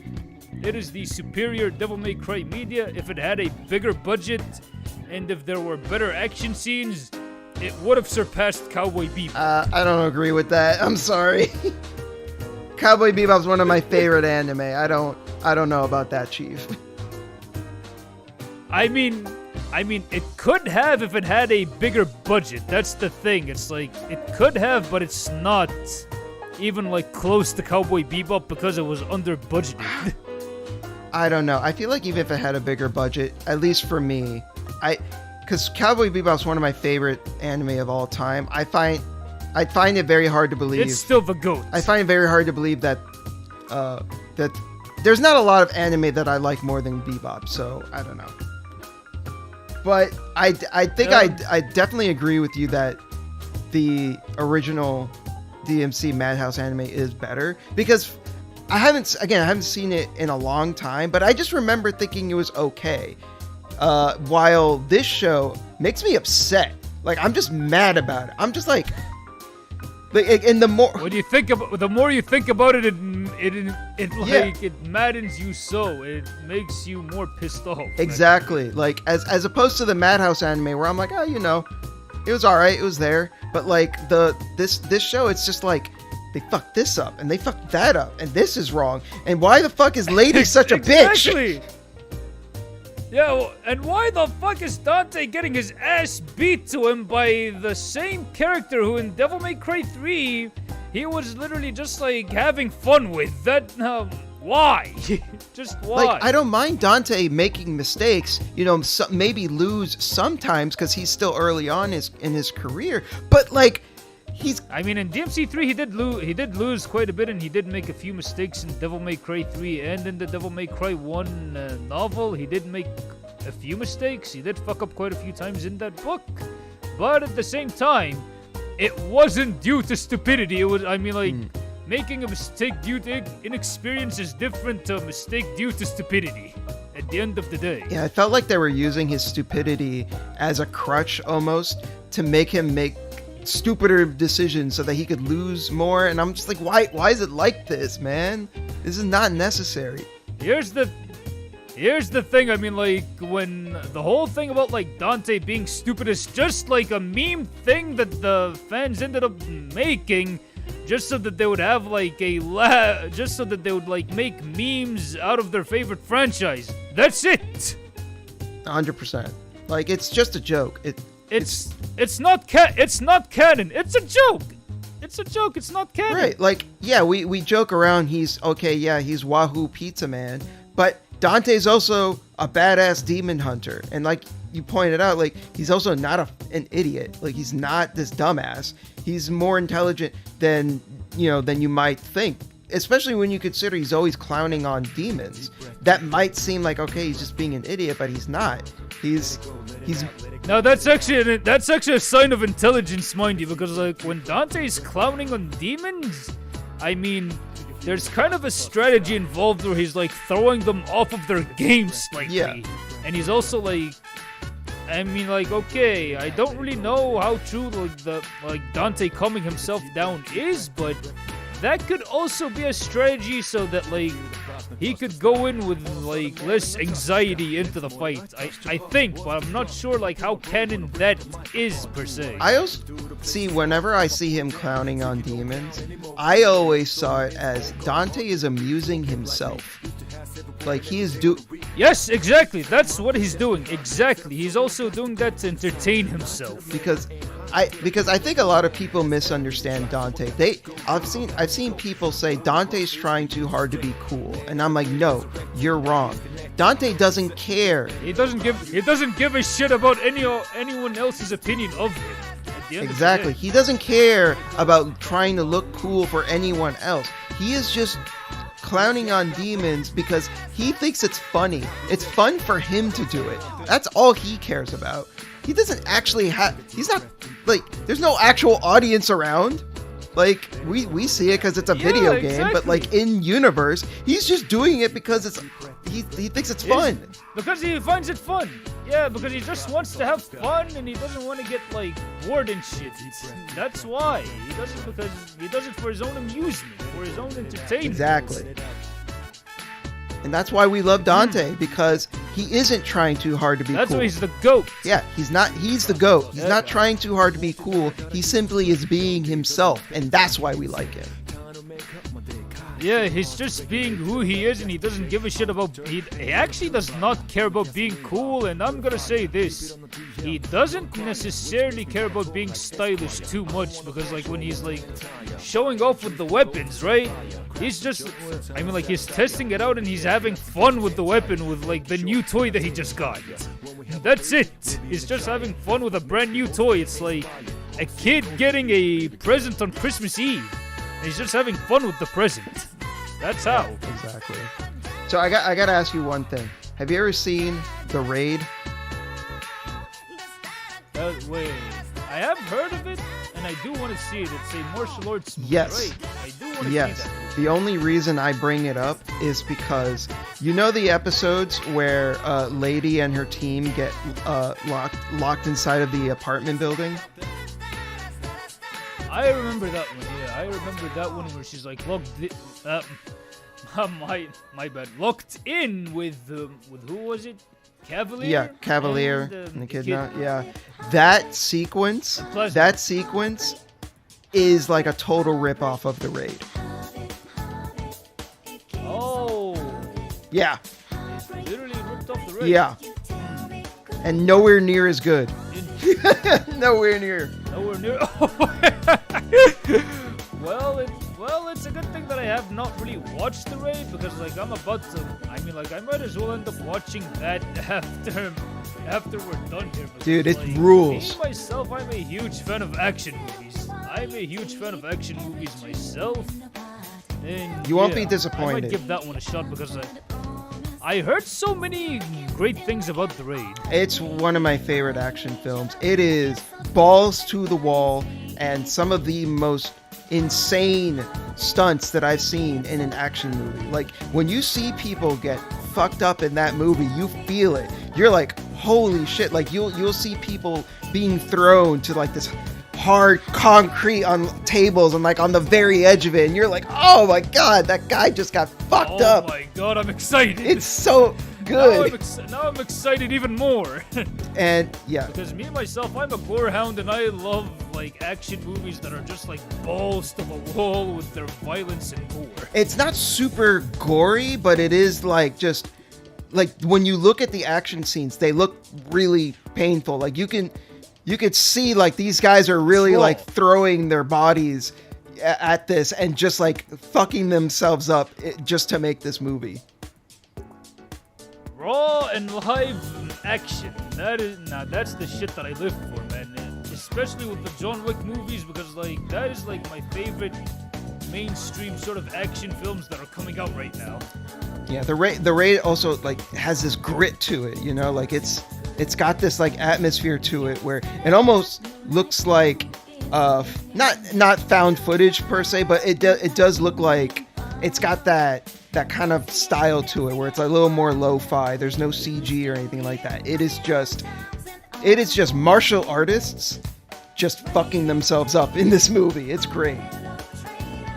It is the superior Devil May Cry media. If it had a bigger budget and if there were better action scenes, it would have surpassed Cowboy Bebop. I don't agree with that. I'm sorry. Cowboy Bebop's one of my favorite anime. I don't know about that, Chief. I mean, it could have if it had a bigger budget. That's the thing. It's like, it could have, but it's not even like close to Cowboy Bebop because it was under budgeted. I don't know. I feel like even if it had a bigger budget, at least for me, because Cowboy Bebop's one of my favorite anime of all time. I find it very hard to believe. It's still the GOAT. I find it very hard to believe that that there's not a lot of anime that I like more than Bebop. So I don't know. But I think I definitely agree with you that the original DMC Madhouse anime is better, because I haven't seen it in a long time, but I just remember thinking it was okay. While this show makes me upset. Like, I'm just mad about it. I'm just like, and the more when you think about, the more you think about it, it maddens you so. It makes you more pissed off. Exactly. Like as opposed to the Madhouse anime where I'm like, oh, it was all right, it was there. But like this show, it's just like, they fucked this up, and they fucked that up, and this is wrong. And why the fuck is Lady such a bitch? Yeah, well, and why the fuck is Dante getting his ass beat to him by the same character who in Devil May Cry 3, he was literally just like having fun with? That, why? Just why? Like, I don't mind Dante making mistakes, maybe lose sometimes because he's still early on in his career, but like, I mean, in DMC3 he did lose quite a bit, and he did make a few mistakes in Devil May Cry 3, and in the Devil May Cry 1 novel, he did make a few mistakes. He did fuck up quite a few times in that book, but at the same time, it wasn't due to stupidity. It was, making a mistake due to inexperience is different to a mistake due to stupidity. At the end of the day. Yeah, I felt like they were using his stupidity as a crutch almost to make him make stupider decisions so that he could lose more, and I'm just like, why is it like this, man? This is not necessary. Here's the thing, when the whole thing about like Dante being stupid is just like a meme thing that the fans ended up making just so that they would have like just so that they would like make memes out of their favorite franchise. That's it. 100%. Like, it's just a joke. It's not canon. It's a joke. It's a joke. It's not canon. Right. Like, yeah, we joke around. He's Wahoo Pizza Man, but Dante's also a badass demon hunter, and like you pointed out, like, he's also not an idiot. Like, he's not this dumbass. He's more intelligent than you might think. Especially when you consider he's always clowning on demons. That might seem like, okay, he's just being an idiot, but he's not. He's No, that's actually a sign of intelligence, mind you, because like when Dante's clowning on demons, there's kind of a strategy involved where he's like throwing them off of their game slightly. Yeah. And he's also like, okay, I don't really know how true Dante calming himself down is, but that could also be a strategy so that like he could go in with like less anxiety into the fight. I think, but I'm not sure like how canon that is per se. I also see, whenever I see him clowning on demons, I always saw it as Dante is amusing himself. Like, he is Yes, exactly. That's what he's doing. Exactly. He's also doing that to entertain himself. Because I think a lot of people misunderstand Dante. I've seen people say Dante's trying too hard to be cool, and I'm like, no, you're wrong. Dante doesn't care. He doesn't give a shit about anyone else's opinion of him. At the end Exactly. Of the day. He doesn't care about trying to look cool for anyone else. He is just clowning on demons because he thinks it's funny. It's fun for him to do it. That's all he cares about. He doesn't actually he's not, like, there's no actual audience around. Like, we see it because it's a video game, but like in universe, he's just doing it because he thinks it's fun. Because he finds it fun. Yeah, because he just wants to have fun and he doesn't want to get like bored and shit. That's why. He does it because he does it for his own amusement, for his own entertainment. Exactly. And that's why we love Dante, because he isn't trying too hard to be cool. That's why he's the GOAT. Yeah, he's the GOAT. He's not trying too hard to be cool. He simply is being himself, and that's why we like him. Yeah, he's just being who he is, and he doesn't give a shit about... He actually does not care about being cool, and I'm gonna say this. He doesn't necessarily care about being stylish too much, because, like, when he's, like, showing off with the weapons, right? He's just... I mean, like, he's testing it out, and he's having fun with the weapon, with, like, the new toy that he just got. That's it. He's just having fun with a brand new toy. It's like a kid getting a present on Christmas Eve. He's just having fun with the present. That's how. Exactly. So I got to ask you one thing. Have you ever seen The Raid? Wait. I have heard of it, and I do want to see it. It's a martial arts movie, Yes. right? I do want to see Yes. that. The only reason I bring it up is because you know the episodes where Lady and her team get locked inside of the apartment building? I remember that one. Yeah, I remember that one where she's like locked. My bad. Locked in with who was it? Cavalier. Yeah, Cavalier and and the kid. Yeah, that sequence is like a total rip-off of The Raid. Oh. Yeah. Literally ripped off the raid. Yeah. And nowhere near as good. Nowhere near. Nowhere near. Well, it's a good thing that I have not really watched the raid, because like I'm about to. I mean, like I might as well end up watching that after we're done here. Because, dude, it like, rules. Me myself, I'm a huge fan of action movies. Myself. And You won't be disappointed. I might give that one a shot because I heard so many great things about the raid. It's one of my favorite action films. It is balls to the wall and some of the most insane stunts that I've seen in an action movie. Like, when you see people get fucked up in that movie, you feel it. You're like, holy shit. Like, you'll see people being thrown to like this hard concrete on tables and like on the very edge of it, and you're like, oh my god, that guy just got fucked up. Oh my god, I'm excited. It's so good. Now I'm excited even more. And yeah, because me myself, I'm a gore hound, and I love like action movies that are just like balls to the wall with their violence and gore. It's not super gory, but it is like just like when you look at the action scenes, they look really painful. Like you could see like these guys are really like throwing their bodies at this and just like fucking themselves up just to make this movie. Raw and live action. That's the shit that I live for, man. And especially with the John Wick movies, because like that is like my favorite mainstream sort of action films that are coming out right now. Yeah, the raid also like has this grit to it, you know, like it's got this like atmosphere to it where it almost looks like not found footage per se, but it does look like it's got that kind of style to it where it's a little more lo-fi. There's no CG or anything like that. It is just martial artists just fucking themselves up in this movie. It's great.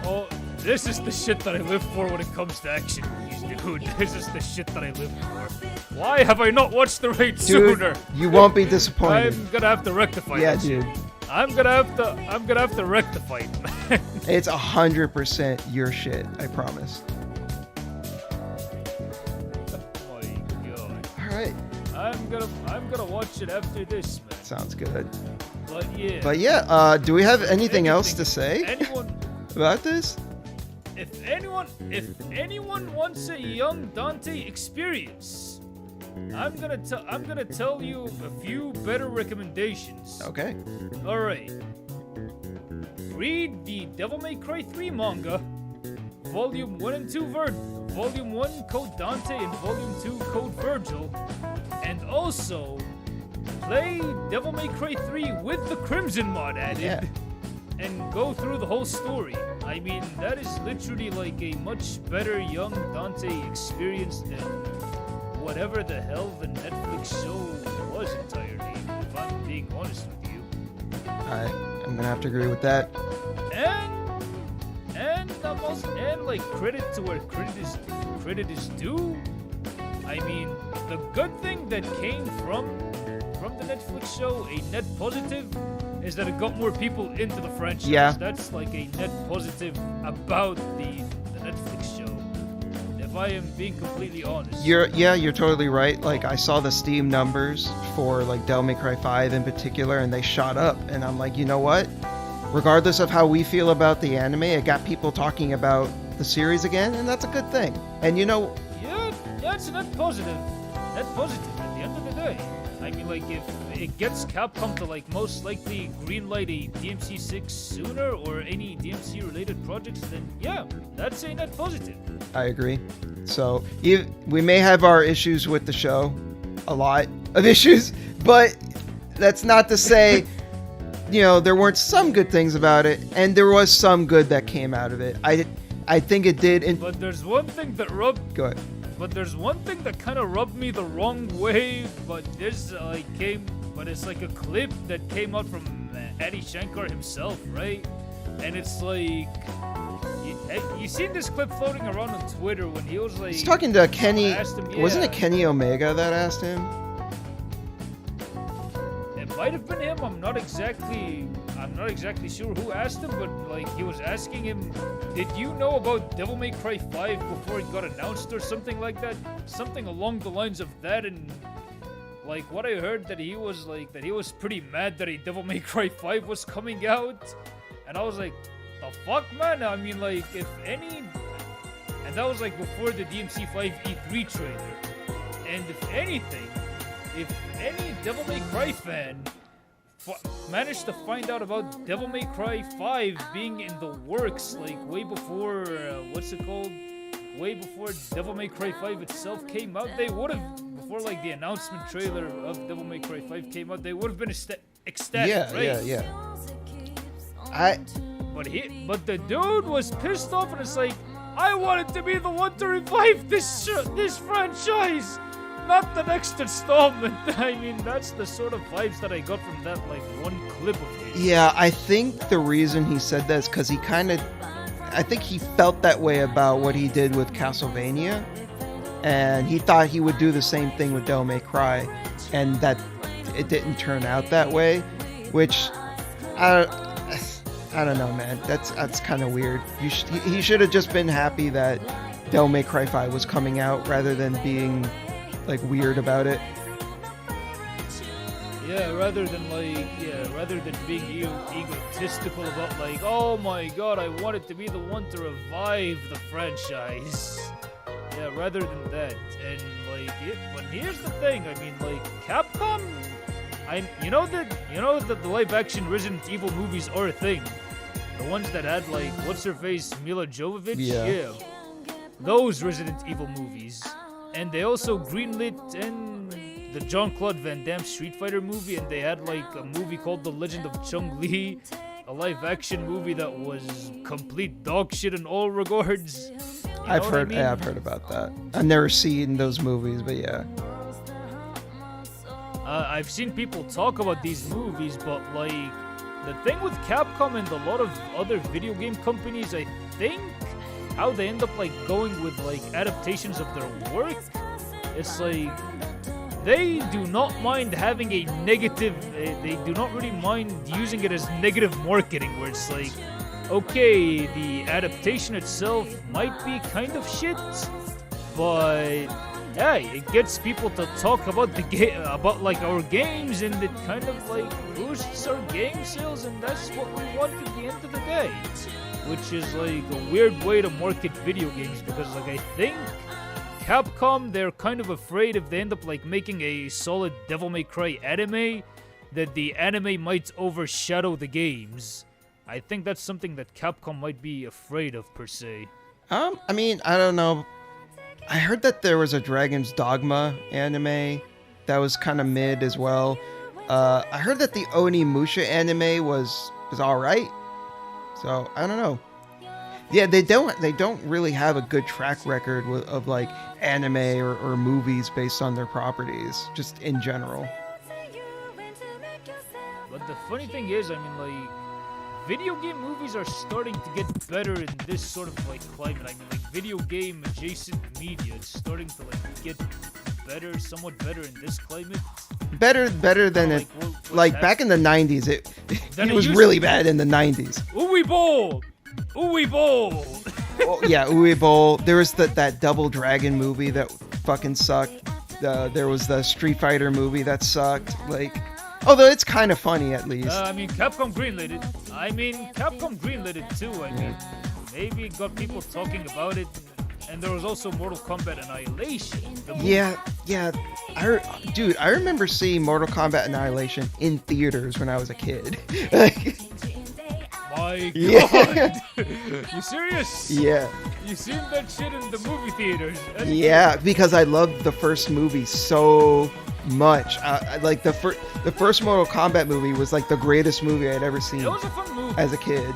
Oh, this is the shit that I live for when it comes to action movies, dude. This is the shit that I live for. Why have I not watched the raid sooner? You won't be disappointed. I'm gonna have to rectify that. Yeah, dude. I'm gonna have to rectify it. It's 100% your shit, I promise. Oh my right. I'm gonna watch it after this, man. Sounds good. But yeah. Do we have anything else to say Anyone, about this? if anyone wants a young Dante experience, I'm gonna tell you a few better recommendations. Okay. All right. Read the Devil May Cry 3 manga, Volume 1 and 2 Volume 1 Code Dante and Volume 2 Code Virgil, and also play Devil May Cry 3 with the Crimson mod added, and go through the whole story. I mean, that is literally like a much better young Dante experience than whatever the hell the Netflix show was entirely, if I'm being honest with you. I'm gonna have to agree with that. And like credit to where credit is due. I mean, the good thing that came from the Netflix show, a net positive, is that it got more people into the franchise. Yeah. That's like a net positive about the Netflix show. If I am being completely honest. You're totally right. Like, I saw the Steam numbers for like Devil May Cry 5 in particular, and they shot up. And I'm like, you know what? Regardless of how we feel about the anime, it got people talking about the series again, and that's a good thing. And yeah, it's a net positive. Net positive at the end of the day. I mean, like, if it gets Capcom to like most likely greenlight a DMC 6 sooner or any DMC related projects, then yeah, that's a net positive. I agree. So we may have our issues with the show, a lot of issues, but that's not to say there weren't some good things about it, and there was some good that came out of it. I think it did. But there's one thing that rubbed. Go ahead. But there's one thing that kind of rubbed me the wrong way. But it's like a clip that came out from Shankar himself, right? And it's like, you seen this clip floating around on Twitter when he was like, he's talking to Kenny. Him, wasn't it Kenny Omega that asked him? Might have been him. I'm not exactly sure who asked him, but like he was asking him, did you know about Devil May Cry 5 before it got announced or something like that? Something along the lines of that. And like what I heard that he was pretty mad that a Devil May Cry 5 was coming out. And I was like, the fuck, man? I mean, like, if any, and that was like before the DMC 5 E3 trailer. And if any Devil May Cry fan managed to find out about Devil May Cry 5 being in the works, like way before, way before Devil May Cry 5 itself came out, they would have, before like the announcement trailer of Devil May Cry 5 came out, they would have been ecstatic, right? Yeah. But the dude was pissed off, and it's like, I wanted to be the one to revive this franchise, not the next installment. I mean, that's the sort of vibes that I got from that like one clip of his. Yeah, I think the reason he said that is because I think he felt that way about what he did with Castlevania, and he thought he would do the same thing with Devil May Cry, and that it didn't turn out that way, which I don't know, man. That's kind of weird. He should have just been happy that Devil May Cry 5 was coming out rather than being like weird about it. Yeah, rather than being egotistical about like, oh my god, I wanted to be the one to revive the franchise. Yeah, rather than that. And like, but here's the thing. I mean, like, Capcom, that the live action Resident Evil movies are a thing. The ones that had like, what's her face, Mila Jovovich? Yeah. Those Resident Evil movies. And they also greenlit the Jean-Claude Van Damme Street Fighter movie, and they had like a movie called The Legend of Chun-Li, a live-action movie that was complete dog shit in all regards. I've heard about that. I've never seen those movies, but yeah. I've seen people talk about these movies, but like the thing with Capcom and a lot of other video game companies, I think how they end up like going with like adaptations of their work, it's like they do not mind having a negative, they do not really mind using it as negative marketing, where it's like, okay, the adaptation itself might be kind of shit, but hey, it gets people to talk about the game, about like our games, and it kind of like boosts our game sales, and that's what we want at the end of the day. Which is like a weird way to market video games because, like, I think Capcom, they're kind of afraid if they end up like making a solid Devil May Cry anime, that the anime might overshadow the games. I think that's something that Capcom might be afraid of per se. I mean, I don't know. I heard that there was a Dragon's Dogma anime that was kind of mid as well. I heard that the Onimusha anime was all right. So I don't know. Yeah, they don't really have a good track record of like anime or movies based on their properties, just in general. But the funny thing is, I mean, like, video game movies are starting to get better in this sort of like climate. I mean, like, video game adjacent media is starting to like get better, somewhat better in this climate. Better than it. Like back in the 90s, it was really bad in the 90s. Uwe Boll! Oh, yeah, Uwe Boll. There was that Double Dragon movie that fucking sucked. There was the Street Fighter movie that sucked. Like, although it's kind of funny at least. I mean, Capcom greenlit it too. I mean, maybe it got people talking about it. And there was also Mortal Kombat Annihilation. Yeah. I remember seeing Mortal Kombat Annihilation in theaters when I was a kid. My God! Yeah. You serious? Yeah. You seen that shit in the movie theaters? Yeah, because I loved the first movie so much. Like the first Mortal Kombat movie was like the greatest movie I'd ever seen. It was a fun movie. As a kid.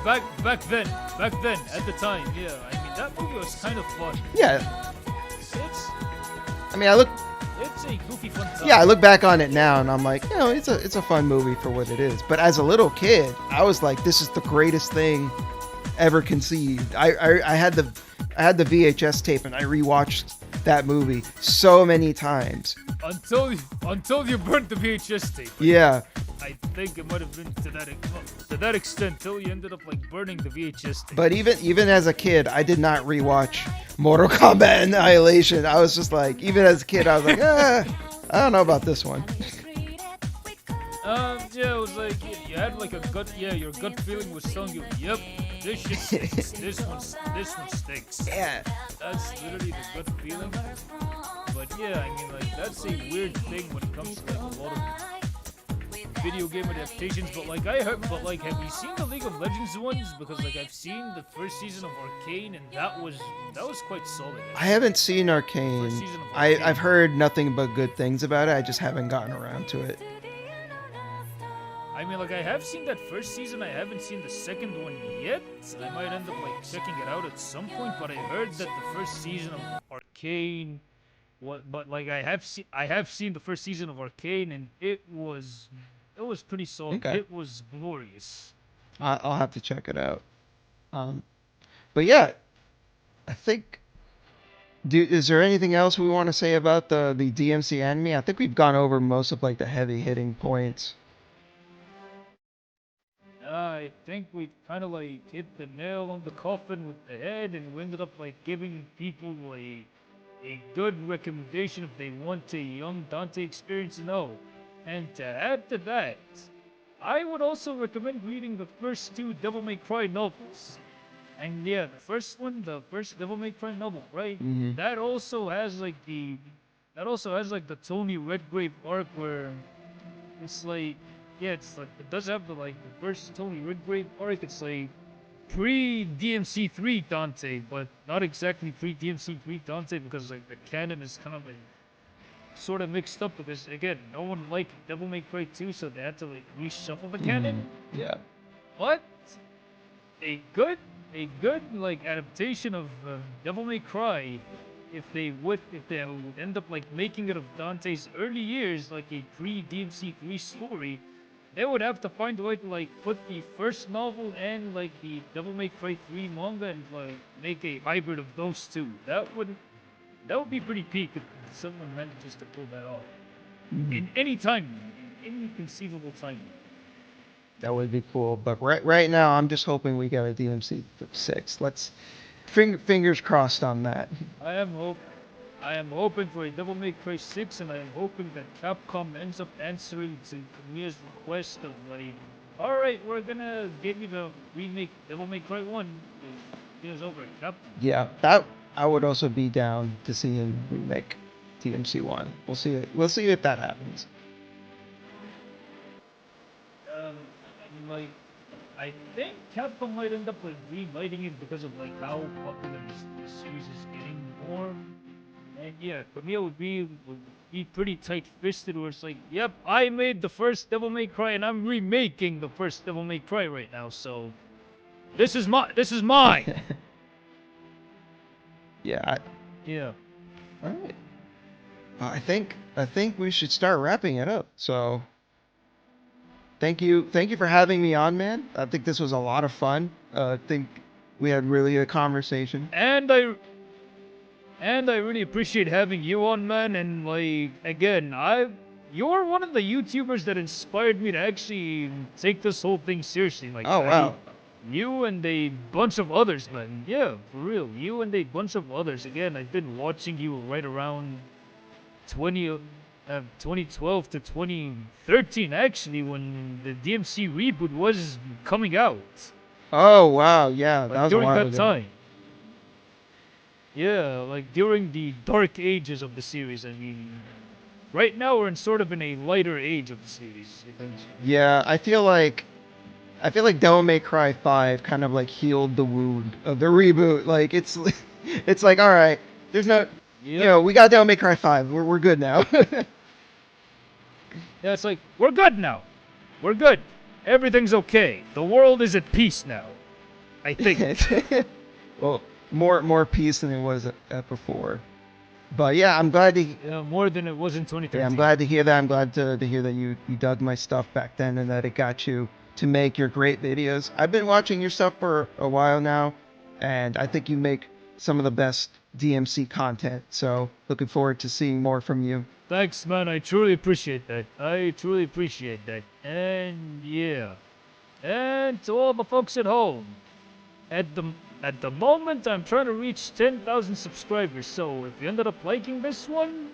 Back then, at the time, yeah. I mean, that movie was kind of fun. Yeah. It's a goofy fun time. Yeah, I look back on it now and I'm like, it's a fun movie for what it is. But as a little kid, I was like, this is the greatest thing ever conceived. I had the VHS tape and I rewatched that movie so many times. Until you burnt the VHS tape. Yeah. I think it might have been to that extent till you ended up like burning the VHS tape. But even as a kid, I did not rewatch Mortal Kombat Annihilation. I was just like, even as a kid, I was like, I don't know about this one. Yeah, it was like you had like your gut feeling was telling you, yep, this shit stinks. this one stinks. Yeah. That's literally the gut feeling. But yeah, I mean, like, that's a weird thing when it comes to like a lot of video game adaptations. But like have you seen the League of Legends ones? Because like I've seen the first season of Arcane, and that was quite solid. I haven't seen Arcane. I've heard nothing but good things about it. I just haven't gotten around to it. I mean, like, I have seen that first season. I haven't seen the second one yet. I might end up like checking it out at some point. But I heard that the first season of Arcane, but like I have seen the first season of Arcane, and it was pretty solid. Okay. It was glorious. I'll have to check it out. But yeah, I think. Is there anything else we want to say about the DMC anime? I think we've gone over most of like the heavy hitting points. I think we kind of like hit the nail on the coffin with the head, and we ended up like giving people a good recommendation if they want a young Dante experience to know. And to add to that, I would also recommend reading the first two Devil May Cry novels. And yeah, the first Devil May Cry novel, right? Mm-hmm. That also has like the Tony Redgrave arc where it's like. Yeah, it's like it does have the first Tony Redgrave arc. It's like pre-DMC3 Dante, but not exactly pre-DMC3 Dante because like the canon is kind of like sort of mixed up because again, no one liked Devil May Cry 2, so they had to like reshuffle the canon. Yeah. But a good like adaptation of Devil May Cry, if they would end up like making it of Dante's early years, like a pre-DMC3 story. They would have to find a way to like put the first novel and like the Devil May Cry 3 manga and like make a hybrid of those two. That would be pretty peak if someone manages to pull that off. In any conceivable time. That would be cool. But right now, I'm just hoping we get a DMC 6. Let's fingers crossed on that. I am hope. I am hoping for a Devil May Cry 6, and I am hoping that Capcom ends up answering to Kamiya's request of like, alright, we're gonna give you the remake Devil May Cry 1. It was over at Capcom. Yeah, that I would also be down to see him remake TMC1. We'll see. We'll see if that happens. Like, I think Capcom might end up like relighting it because of like how popular this series is getting more. And yeah, for me it would be pretty tight-fisted where it's like, yep, I made the first Devil May Cry and I'm remaking the first Devil May Cry right now, so this is mine. Yeah. Yeah. All right. I think we should start wrapping it up. So thank you for having me on, man. I think this was a lot of fun. I think we had really a conversation. And I really appreciate having you on, man. And like again, you're one of the YouTubers that inspired me to actually take this whole thing seriously. Like, Oh wow. you and a bunch of others, man. Yeah, for real. You and a bunch of others. Again, I've been watching you right around 2012 to 2013, actually, when the DMC reboot was coming out. Oh wow. Yeah, that Like was a during while that ago. time. Yeah, like during the dark ages of the series. I mean, right now we're in a lighter age of the series. Yeah, I feel like Devil May Cry 5 kind of like healed the wound of the reboot. Like it's like all right, there's no, Yep. we got Devil May Cry 5. We're good now. Yeah, it's like, we're good now. We're good. Everything's okay. The world is at peace now. I think. Well, more peace than it was before. But yeah, I'm glad to. Yeah, more than it was in 2013. Yeah, I'm glad to hear that. I'm glad to hear that you dug my stuff back then and that it got you to make your great videos. I've been watching your stuff for a while now, and I think you make some of the best DMC content. So looking forward to seeing more from you. Thanks, man. I truly appreciate that. I truly appreciate that. And yeah. And to all the folks at home, at the moment I'm trying to reach 10,000 subscribers. So if you ended up liking this one,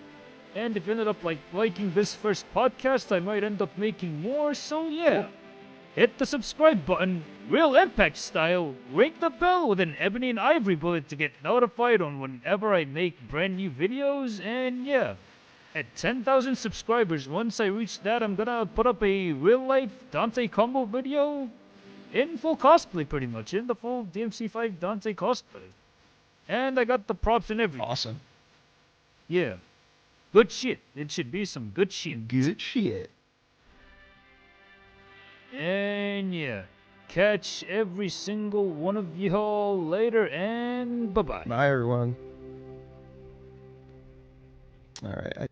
and if you ended up liking this first podcast, I might end up making more. So yeah, hit the subscribe button, real impact style. Ring the bell with an ebony and ivory bullet to get notified on whenever I make brand new videos. And yeah. At 10,000 subscribers, once I reach that, I'm gonna put up a real-life Dante combo video in full cosplay, pretty much, in the full DMC5 Dante cosplay. And I got the props and everything. Awesome. Yeah. Good shit. It should be some good shit. Good shit. And yeah. Catch every single one of y'all later, and bye-bye. Bye, everyone. All right.